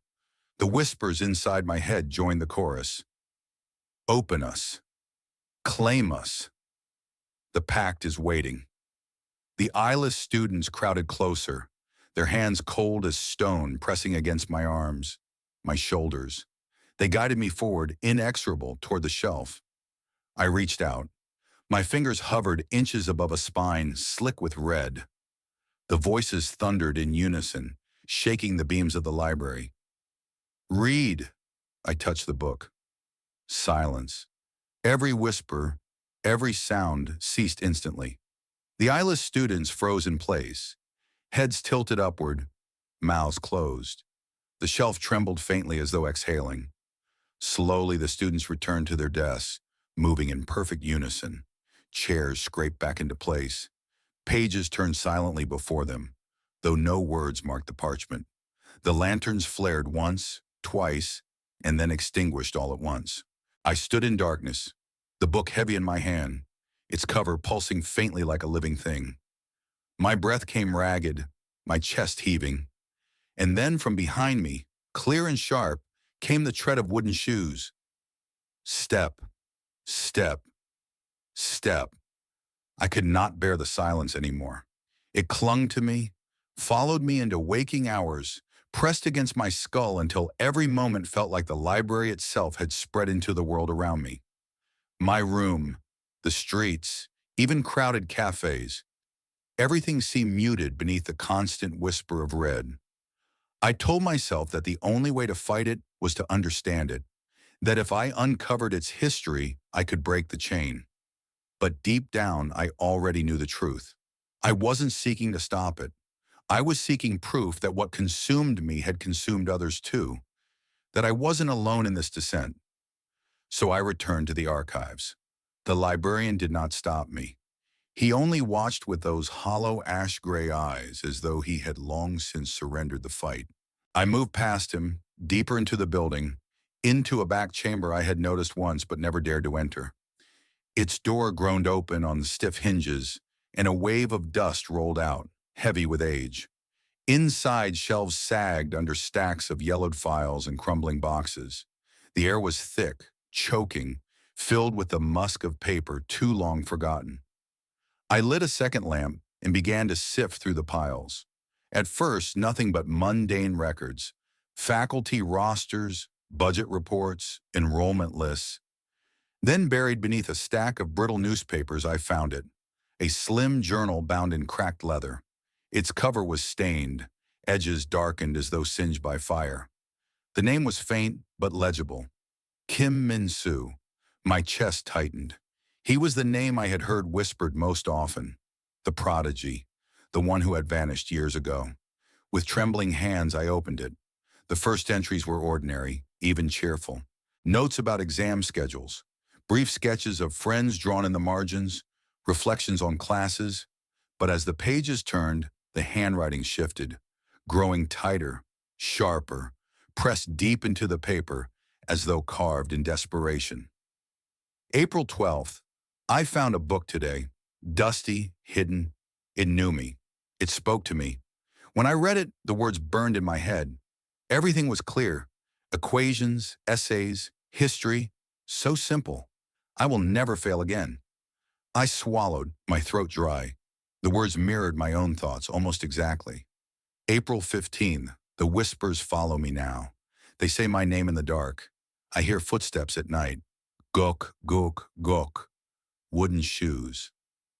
A: The whispers inside my head joined the chorus. "Open us. Claim us. The pact is waiting." The eyeless students crowded closer, their hands cold as stone pressing against my arms, my shoulders. They guided me forward, inexorable, toward the shelf. I reached out. My fingers hovered inches above a spine slick with red. The voices thundered in unison, shaking the beams of the library. "Read." I touched the book. Silence. Every whisper, every sound ceased instantly. The eyeless students froze in place, heads tilted upward, mouths closed. The shelf trembled faintly as though exhaling. Slowly, the students returned to their desks, moving in perfect unison. Chairs scraped back into place. Pages turned silently before them, though no words marked the parchment. The lanterns flared once, twice, and then extinguished all at once. I stood in darkness, the book heavy in my hand, its cover pulsing faintly like a living thing. My breath came ragged, my chest heaving. And then from behind me, clear and sharp, came the tread of wooden shoes. Step, step, step. I could not bear the silence anymore. It clung to me, followed me into waking hours, pressed against my skull until every moment felt like the library itself had spread into the world around me. My room, the streets, even crowded cafes. Everything seemed muted beneath the constant whisper of red. I told myself that the only way to fight it was to understand it, that if I uncovered its history, I could break the chain. But deep down, I already knew the truth. I wasn't seeking to stop it. I was seeking proof that what consumed me had consumed others too, that I wasn't alone in this descent. So I returned to the archives. The librarian did not stop me. He only watched with those hollow ash-gray eyes as though he had long since surrendered the fight. I moved past him, deeper into the building, into a back chamber I had noticed once but never dared to enter. Its door groaned open on stiff hinges, and a wave of dust rolled out, heavy with age. Inside, shelves sagged under stacks of yellowed files and crumbling boxes. The air was thick, choking, filled with the musk of paper too long forgotten. I lit a second lamp and began to sift through the piles. At first, nothing but mundane records, faculty rosters, budget reports, enrollment lists. Then buried beneath a stack of brittle newspapers, I found it, a slim journal bound in cracked leather. Its cover was stained, edges darkened as though singed by fire. The name was faint but legible. Kim Min-soo. My chest tightened. He was the name I had heard whispered most often. The prodigy, the one who had vanished years ago. With trembling hands, I opened it. The first entries were ordinary, even cheerful. Notes about exam schedules, brief sketches of friends drawn in the margins, reflections on classes. But as the pages turned, the handwriting shifted, growing tighter, sharper, pressed deep into the paper as though carved in desperation. April 12th, I found a book today, dusty, hidden. It knew me. It spoke to me. When I read it, the words burned in my head. Everything was clear. Equations, essays, history. So simple. I will never fail again. I swallowed, my throat dry. The words mirrored my own thoughts almost exactly. April 15th. The whispers follow me now. They say my name in the dark. I hear footsteps at night. Gok, gok, gok. Wooden shoes.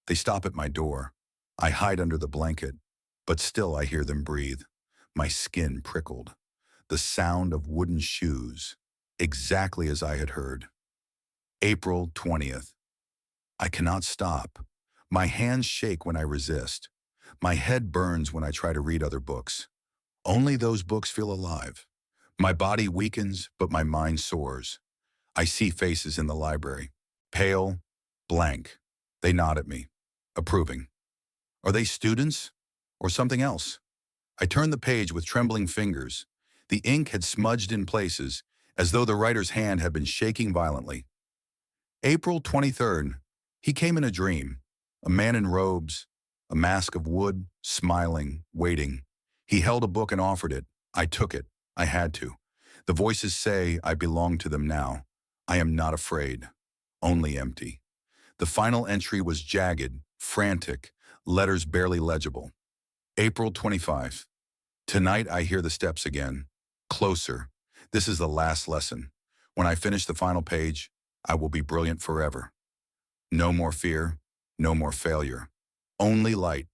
A: They stop at my door. I hide under the blanket, but still I hear them breathe. My skin prickled. The sound of wooden shoes, exactly as I had heard. April 20th. I cannot stop. My hands shake when I resist. My head burns when I try to read other books. Only those books feel alive. My body weakens, but my mind soars. I see faces in the library. Pale, blank. They nod at me, approving. Are they students or something else? I turned the page with trembling fingers. The ink had smudged in places, as though the writer's hand had been shaking violently. April 23rd. He came in a dream. A man in robes, a mask of wood, smiling, waiting. He held a book and offered it. I took it. I had to. The voices say I belong to them now. I am not afraid, only empty. The final entry was jagged, frantic, letters barely legible. April 25. Tonight I hear the steps again. Closer. This is the last lesson. When I finish the final page, I will be brilliant forever. No more fear, no more failure. Only light.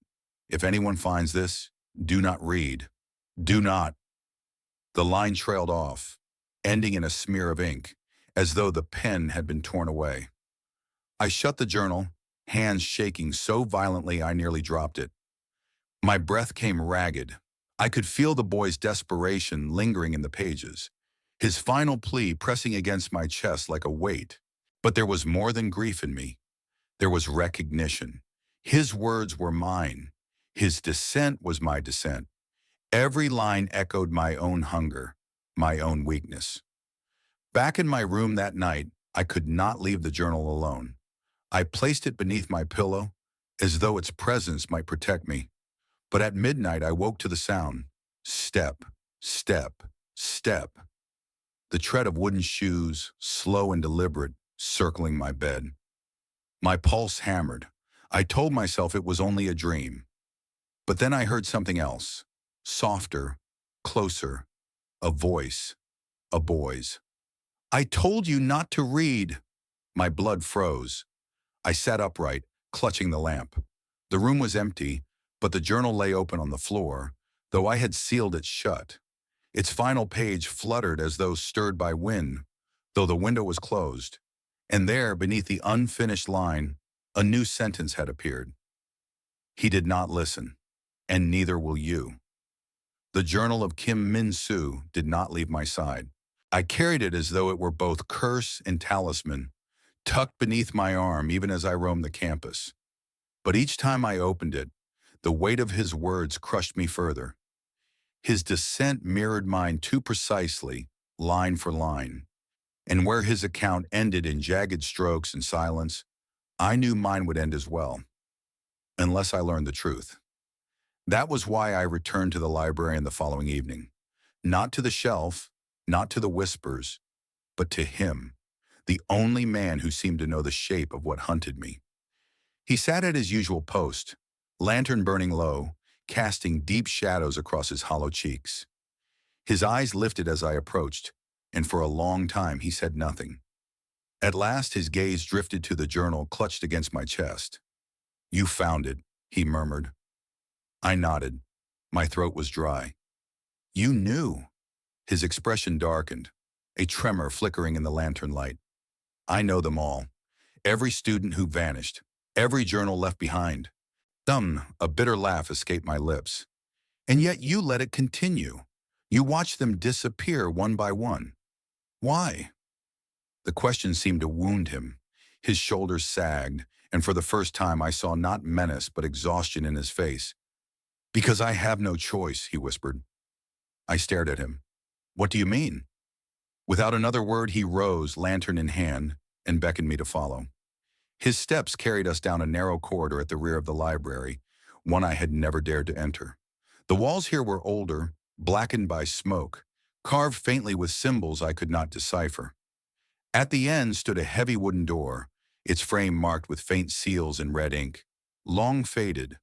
A: If anyone finds this, do not read. Do not. The line trailed off, ending in a smear of ink, as though the pen had been torn away. I shut the journal, hands shaking so violently I nearly dropped it. My breath came ragged. I could feel the boy's desperation lingering in the pages, his final plea pressing against my chest like a weight. But there was more than grief in me. There was recognition. His words were mine. His dissent was my dissent. Every line echoed my own hunger, my own weakness. Back in my room that night, I could not leave the journal alone. I placed it beneath my pillow, as though its presence might protect me. But at midnight, I woke to the sound. Step, step, step. The tread of wooden shoes, slow and deliberate, circling my bed. My pulse hammered. I told myself it was only a dream. But then I heard something else. Softer, closer. A voice. A boy's. I told you not to read. My blood froze. I sat upright, clutching the lamp. The room was empty, but the journal lay open on the floor, though I had sealed it shut. Its final page fluttered as though stirred by wind, though the window was closed. And there, beneath the unfinished line, a new sentence had appeared. He did not listen, and neither will you. The journal of Kim Min-soo did not leave my side. I carried it as though it were both curse and talisman, tucked beneath my arm even as I roamed the campus. But each time I opened it, the weight of his words crushed me further. His dissent mirrored mine too precisely, line for line. And where his account ended in jagged strokes and silence, I knew mine would end as well, unless I learned the truth. That was why I returned to the library the following evening. Not to the shelf, not to the whispers, but to him, the only man who seemed to know the shape of what hunted me. He sat at his usual post, lantern burning low, casting deep shadows across his hollow cheeks. His eyes lifted as I approached, and for a long time he said nothing. At last his gaze drifted to the journal clutched against my chest. You found it, he murmured. I nodded. My throat was dry. You knew. His expression darkened, a tremor flickering in the lantern light. I know them all. Every student who vanished, every journal left behind. A bitter laugh escaped my lips. And yet you let it continue. You watched them disappear one by one. Why? The question seemed to wound him. His shoulders sagged, and for the first time I saw not menace but exhaustion in his face. Because I have no choice, he whispered. I stared at him. What do you mean? Without another word, he rose, lantern in hand, and beckoned me to follow. His steps carried us down a narrow corridor at the rear of the library, one I had never dared to enter. The walls here were older, blackened by smoke, carved faintly with symbols I could not decipher. At the end stood a heavy wooden door, its frame marked with faint seals in red ink, long faded.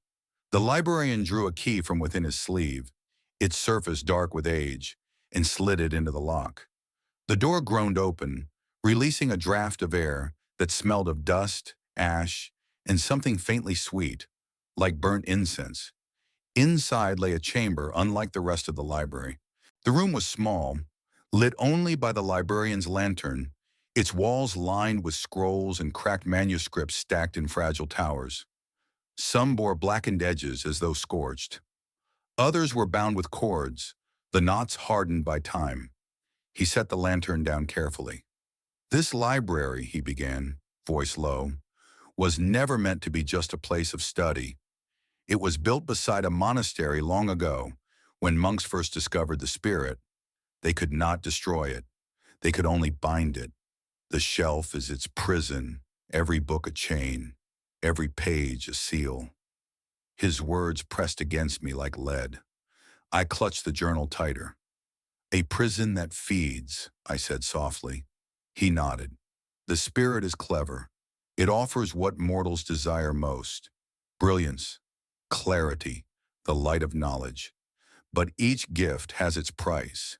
A: The librarian drew a key from within his sleeve, its surface dark with age, and slid it into the lock. The door groaned open, releasing a draft of air that smelled of dust, ash, and something faintly sweet, like burnt incense. Inside lay a chamber unlike the rest of the library. The room was small, lit only by the librarian's lantern, its walls lined with scrolls and cracked manuscripts stacked in fragile towers. Some bore blackened edges as though scorched. Others were bound with cords, the knots hardened by time. He set the lantern down carefully. "This library," he began, voice low, "was never meant to be just a place of study. It was built beside a monastery long ago, when monks first discovered the spirit. They could not destroy it. They could only bind it. The shelf is its prison, every book a chain, every page a seal." His words pressed against me like lead. I clutched the journal tighter. "A prison that feeds," I said softly. He nodded. "The spirit is clever. It offers what mortals desire most: brilliance, clarity, the light of knowledge. But each gift has its price.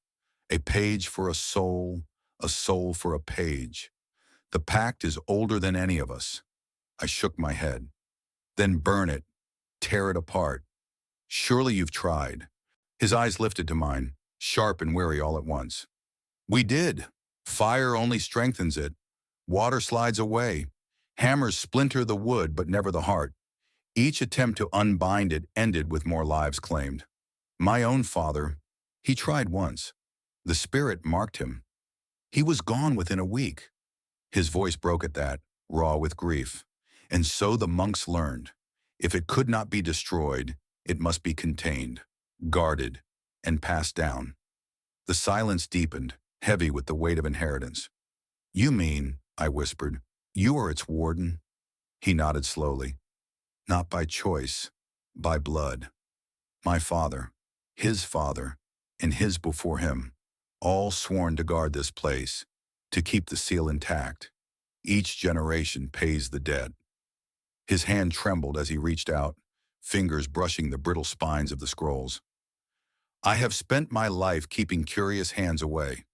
A: A page for a soul for a page. The pact is older than any of us." I shook my head. "Then burn it, tear it apart. Surely you've tried." His eyes lifted to mine, sharp and weary all at once. "We did. Fire only strengthens it. Water slides away. Hammers splinter the wood, but never the heart. Each attempt to unbind it ended with more lives claimed. My own father, he tried once. The spirit marked him. He was gone within a week." His voice broke at that, raw with grief. "And so the monks learned. If it could not be destroyed, it must be contained, guarded, and passed down." The silence deepened, heavy with the weight of inheritance. "You mean," I whispered, "you are its warden?" He nodded slowly. "Not by choice, by blood. My father, his father, and his before him, all sworn to guard this place, to keep the seal intact. Each generation pays the debt." His hand trembled as he reached out, fingers brushing the brittle spines of the scrolls. "I have spent my life keeping curious hands away.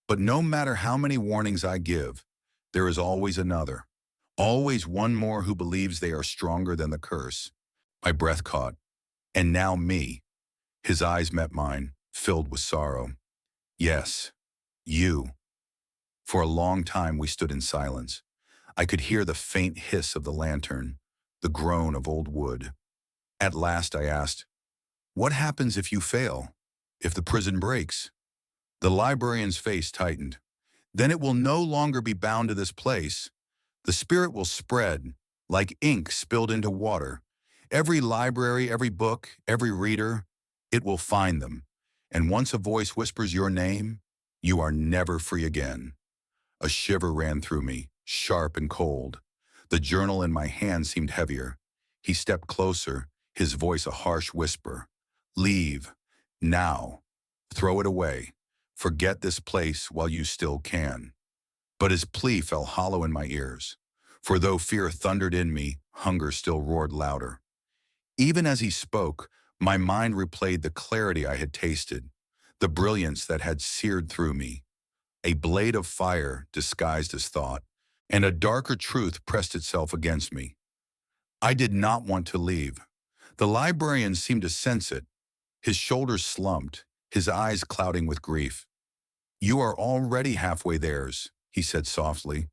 A: But no matter how many warnings I give, there is always another. Always one more who believes they are stronger than the curse." My breath caught. "And now me." His eyes met mine, filled with sorrow. "Yes, you." For a long time we stood in silence. I could hear the faint hiss of the lantern, the groan of old wood. At last I asked, "What happens if you fail? If the prison breaks?" The librarian's face tightened. "Then it will no longer be bound to this place. The spirit will spread, like ink spilled into water. Every library, every book, every reader, it will find them. And once a voice whispers your name, you are never free again." A shiver ran through me, sharp and cold. The journal in my hand seemed heavier. He stepped closer, his voice a harsh whisper. "Leave. Now. Throw it away. Forget this place while you still can." But his plea fell hollow in my ears. For though fear thundered in me, hunger still roared louder. Even as he spoke, my mind replayed the clarity I had tasted, the brilliance that had seared through me. A blade of fire disguised as thought, and a darker truth pressed itself against me. I did not want to leave. The librarian seemed to sense it. His shoulders slumped, his eyes clouding with grief. "You are already halfway theirs," he said softly.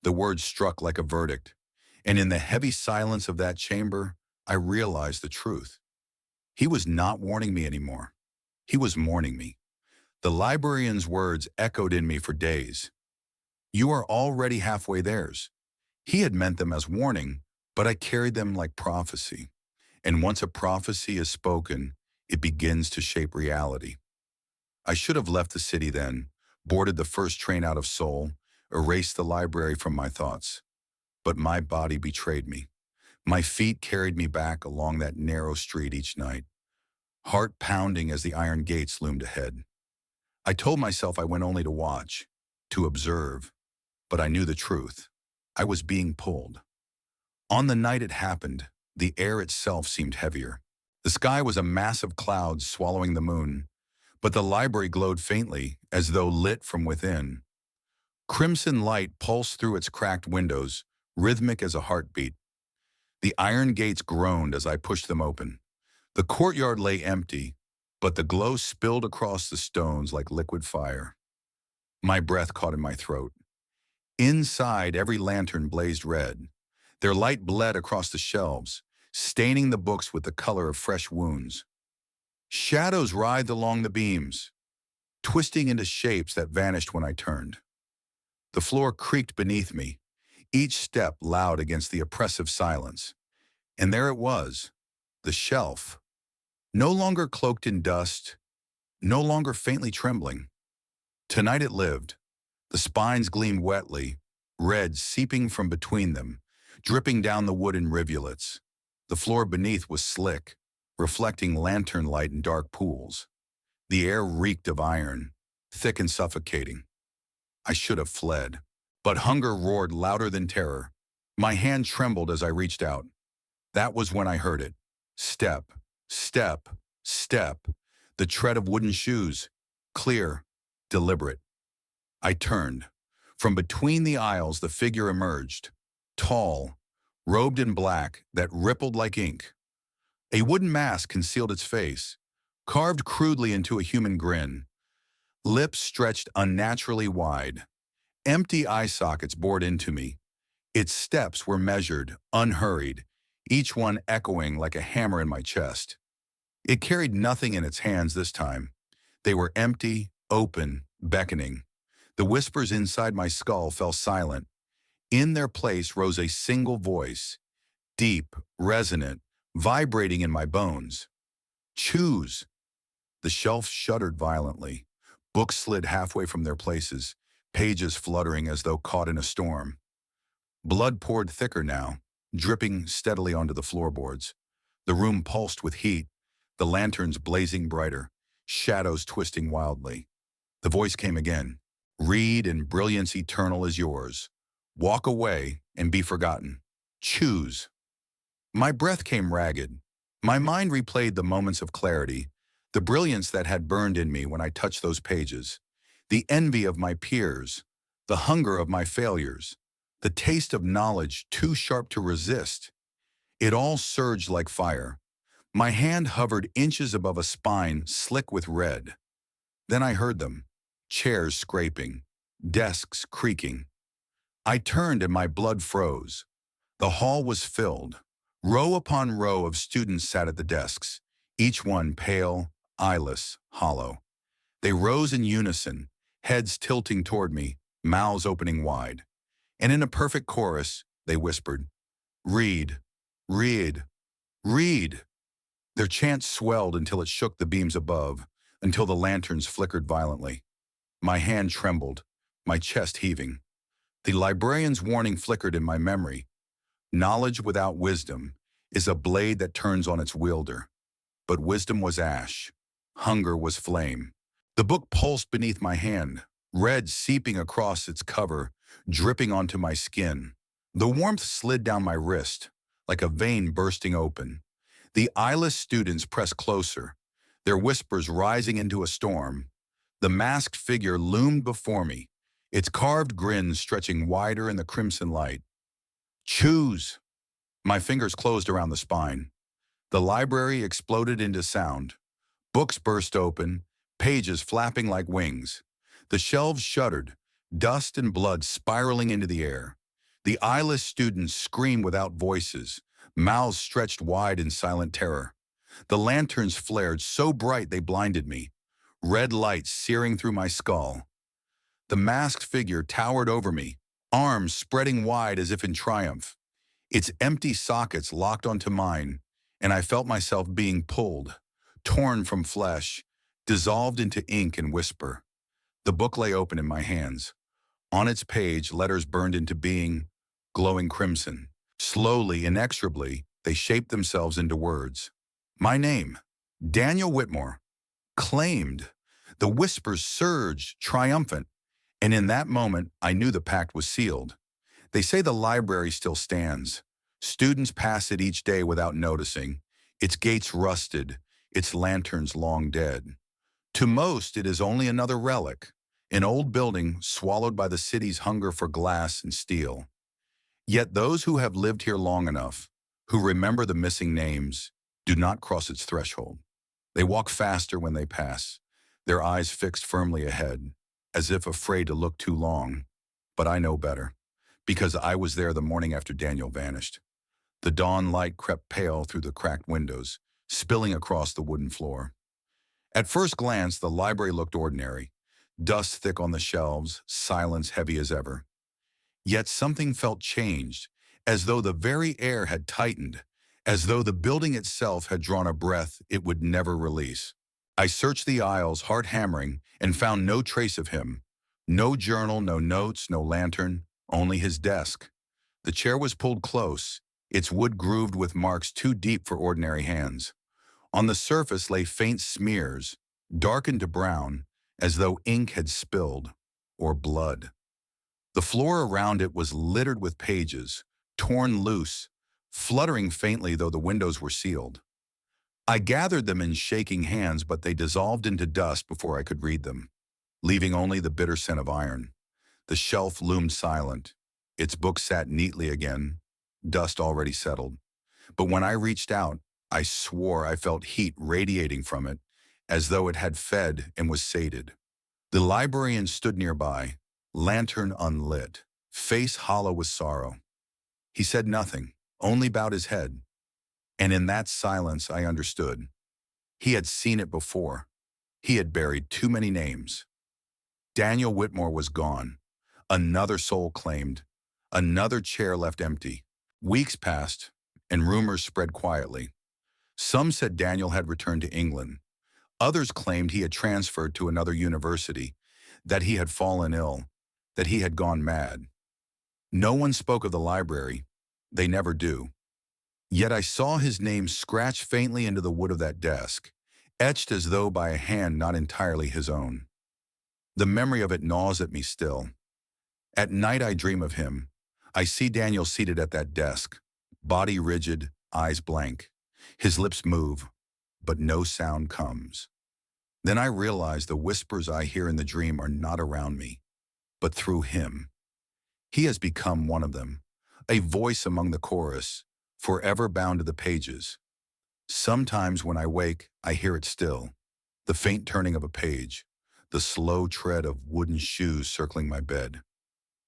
A: The words struck like a verdict, and in the heavy silence of that chamber, I realized the truth. He was not warning me anymore. He was mourning me. The librarian's words echoed in me for days. "You are already halfway theirs." He had meant them as warning, but I carried them like prophecy. And once a prophecy is spoken, it begins to shape reality. I should have left the city then, boarded the first train out of Seoul, erased the library from my thoughts. but my body betrayed me. My feet carried me back along that narrow street each night, heart pounding as the iron gates loomed ahead. I told myself I went only to watch, to observe, but I knew the truth. I was being pulled. On the night it happened, the air itself seemed heavier. The sky was a mass of clouds swallowing the moon, but the library glowed faintly, as though lit from within. Crimson light pulsed through its cracked windows, rhythmic as a heartbeat. The iron gates groaned as I pushed them open. The courtyard lay empty, but the glow spilled across the stones like liquid fire. My breath caught in my throat. Inside, every lantern blazed red. Their light bled across the shelves, staining the books with the color of fresh wounds. Shadows writhed along the beams, twisting into shapes that vanished when I turned. The floor creaked beneath me, each step loud against the oppressive silence. And there it was, the shelf, no longer cloaked in dust, no longer faintly trembling. Tonight it lived. The spines gleamed wetly, red seeping from between them, dripping down the wooden rivulets. The floor beneath was slick, reflecting lantern light in dark pools. The air reeked of iron, thick and suffocating. I should have fled, but hunger roared louder than terror. My hand trembled as I reached out. That was when I heard it. Step, step, step. The tread of wooden shoes, clear, deliberate. I turned. From between the aisles, the figure emerged, tall, robed in black that rippled like ink. A wooden mask concealed its face, carved crudely into a human grin. Lips stretched unnaturally wide. Empty eye sockets bored into me. Its steps were measured, unhurried, each one echoing like a hammer in my chest. It carried nothing in its hands this time. They were empty, open, beckoning. The whispers inside my skull fell silent. In their place rose a single voice, deep, resonant, vibrating in my bones. Choose. The shelf shuddered violently. Books slid halfway from their places, pages fluttering as though caught in a storm. Blood poured thicker now, dripping steadily onto the floorboards. The room pulsed with heat, the lanterns blazing brighter, shadows twisting wildly. The voice came again. Read and brilliance eternal is yours. Walk away and be forgotten. Choose. My breath came ragged. My mind replayed the moments of clarity, the brilliance that had burned in me when I touched those pages, the envy of my peers, the hunger of my failures, the taste of knowledge too sharp to resist. It all surged like fire. My hand hovered inches above a spine slick with red. Then I heard them, chairs scraping, desks creaking. I turned and my blood froze. The hall was filled. Row upon row of students sat at the desks, each one pale, eyeless, hollow. They rose in unison, heads tilting toward me, mouths opening wide. And in a perfect chorus, they whispered, "Read, read, read." Their chant swelled until it shook the beams above, until the lanterns flickered violently. My hand trembled, my chest heaving. The librarian's warning flickered in my memory. Knowledge without wisdom is a blade that turns on its wielder. But wisdom was ash. Hunger was flame. The book pulsed beneath my hand, red seeping across its cover, dripping onto my skin. The warmth slid down my wrist, like a vein bursting open. The eyeless students pressed closer, their whispers rising into a storm. The masked figure loomed before me, its carved grin stretching wider in the crimson light. Choose! My fingers closed around the spine. The library exploded into sound. Books burst open, pages flapping like wings. The shelves shuddered, dust and blood spiraling into the air. The eyeless students screamed without voices, mouths stretched wide in silent terror. The lanterns flared so bright they blinded me, red light searing through my skull. The masked figure towered over me, arms spreading wide as if in triumph. Its empty sockets locked onto mine, and I felt myself being pulled, torn from flesh, dissolved into ink and whisper. The book lay open in my hands. On its page, letters burned into being, glowing crimson. Slowly, inexorably, they shaped themselves into words. My name, Daniel Whitmore, claimed. The whispers surged, triumphant, and in that moment, I knew the pact was sealed. They say the library still stands. Students pass it each day without noticing. Its gates rusted, its lanterns long dead. To most, it is only another relic, an old building swallowed by the city's hunger for glass and steel. Yet those who have lived here long enough, who remember the missing names, do not cross its threshold. They walk faster when they pass, their eyes fixed firmly ahead, as if afraid to look too long. But I know better, because I was there the morning after Daniel vanished. The dawn light crept pale through the cracked windows, spilling across the wooden floor. At first glance, the library looked ordinary, dust thick on the shelves, silence heavy as ever. Yet something felt changed, as though the very air had tightened, as though the building itself had drawn a breath it would never release. I searched the aisles, heart hammering, and found no trace of him. No journal, no notes, no lantern, only his desk. The chair was pulled close, its wood grooved with marks too deep for ordinary hands. On the surface lay faint smears, darkened to brown, as though ink had spilled, or blood. The floor around it was littered with pages, torn loose, fluttering faintly though the windows were sealed. I gathered them in shaking hands, but they dissolved into dust before I could read them, leaving only the bitter scent of iron. The shelf loomed silent. Its books sat neatly again, dust already settled. But when I reached out, I swore I felt heat radiating from it, as though it had fed and was sated. The librarian stood nearby, lantern unlit, face hollow with sorrow. He said nothing, only bowed his head. And in that silence I understood. He had seen it before. He had buried too many names. Daniel Whitmore was gone. Another soul claimed. Another chair left empty. Weeks passed, and rumors spread quietly. Some said Daniel had returned to England. Others claimed he had transferred to another university, that he had fallen ill, that he had gone mad. No one spoke of the library. They never do. Yet I saw his name scratched faintly into the wood of that desk, etched as though by a hand not entirely his own. The memory of it gnaws at me still. At night I dream of him. I see Daniel seated at that desk, body rigid, eyes blank. His lips move, but no sound comes. Then I realize the whispers I hear in the dream are not around me, but through him. He has become one of them, a voice among the chorus, forever bound to the pages. Sometimes when I wake, I hear it still, the faint turning of a page, the slow tread of wooden shoes circling my bed.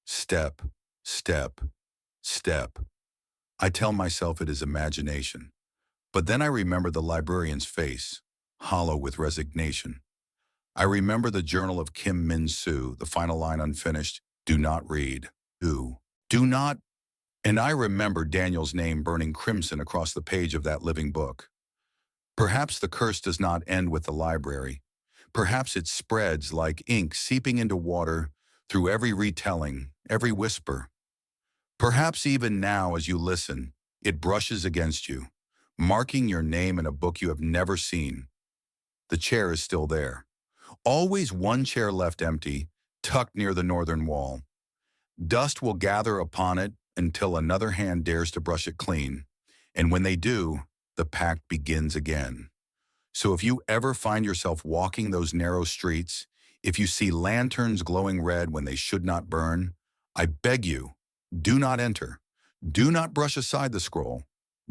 A: Step, step, step. I tell myself it is imagination. But then I remember the librarian's face, hollow with resignation. I remember the journal of Kim Min Soo, the final line unfinished, do not read. Who? Do not. And I remember Daniel's name burning crimson across the page of that living book. Perhaps the curse does not end with the library. Perhaps it spreads like ink seeping into water through every retelling, every whisper. Perhaps even now as you listen, it brushes against you, marking your name in a book you have never seen. The chair is still there. Always one chair left empty, tucked near the northern wall. Dust will gather upon it until another hand dares to brush it clean. And when they do, the pact begins again. So if you ever find yourself walking those narrow streets, if you see lanterns glowing red when they should not burn, I beg you, do not enter. Do not brush aside the scroll.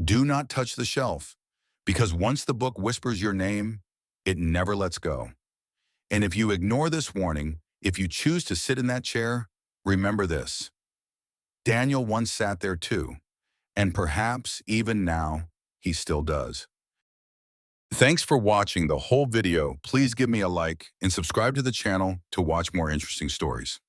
A: Do not touch the shelf, because once the book whispers your name, it never lets go. And if you ignore this warning, if you choose to sit in that chair, remember this. Daniel once sat there too, and perhaps even now, he still does. Thanks for watching the whole video. Please give me a like and subscribe to the channel to watch more interesting stories.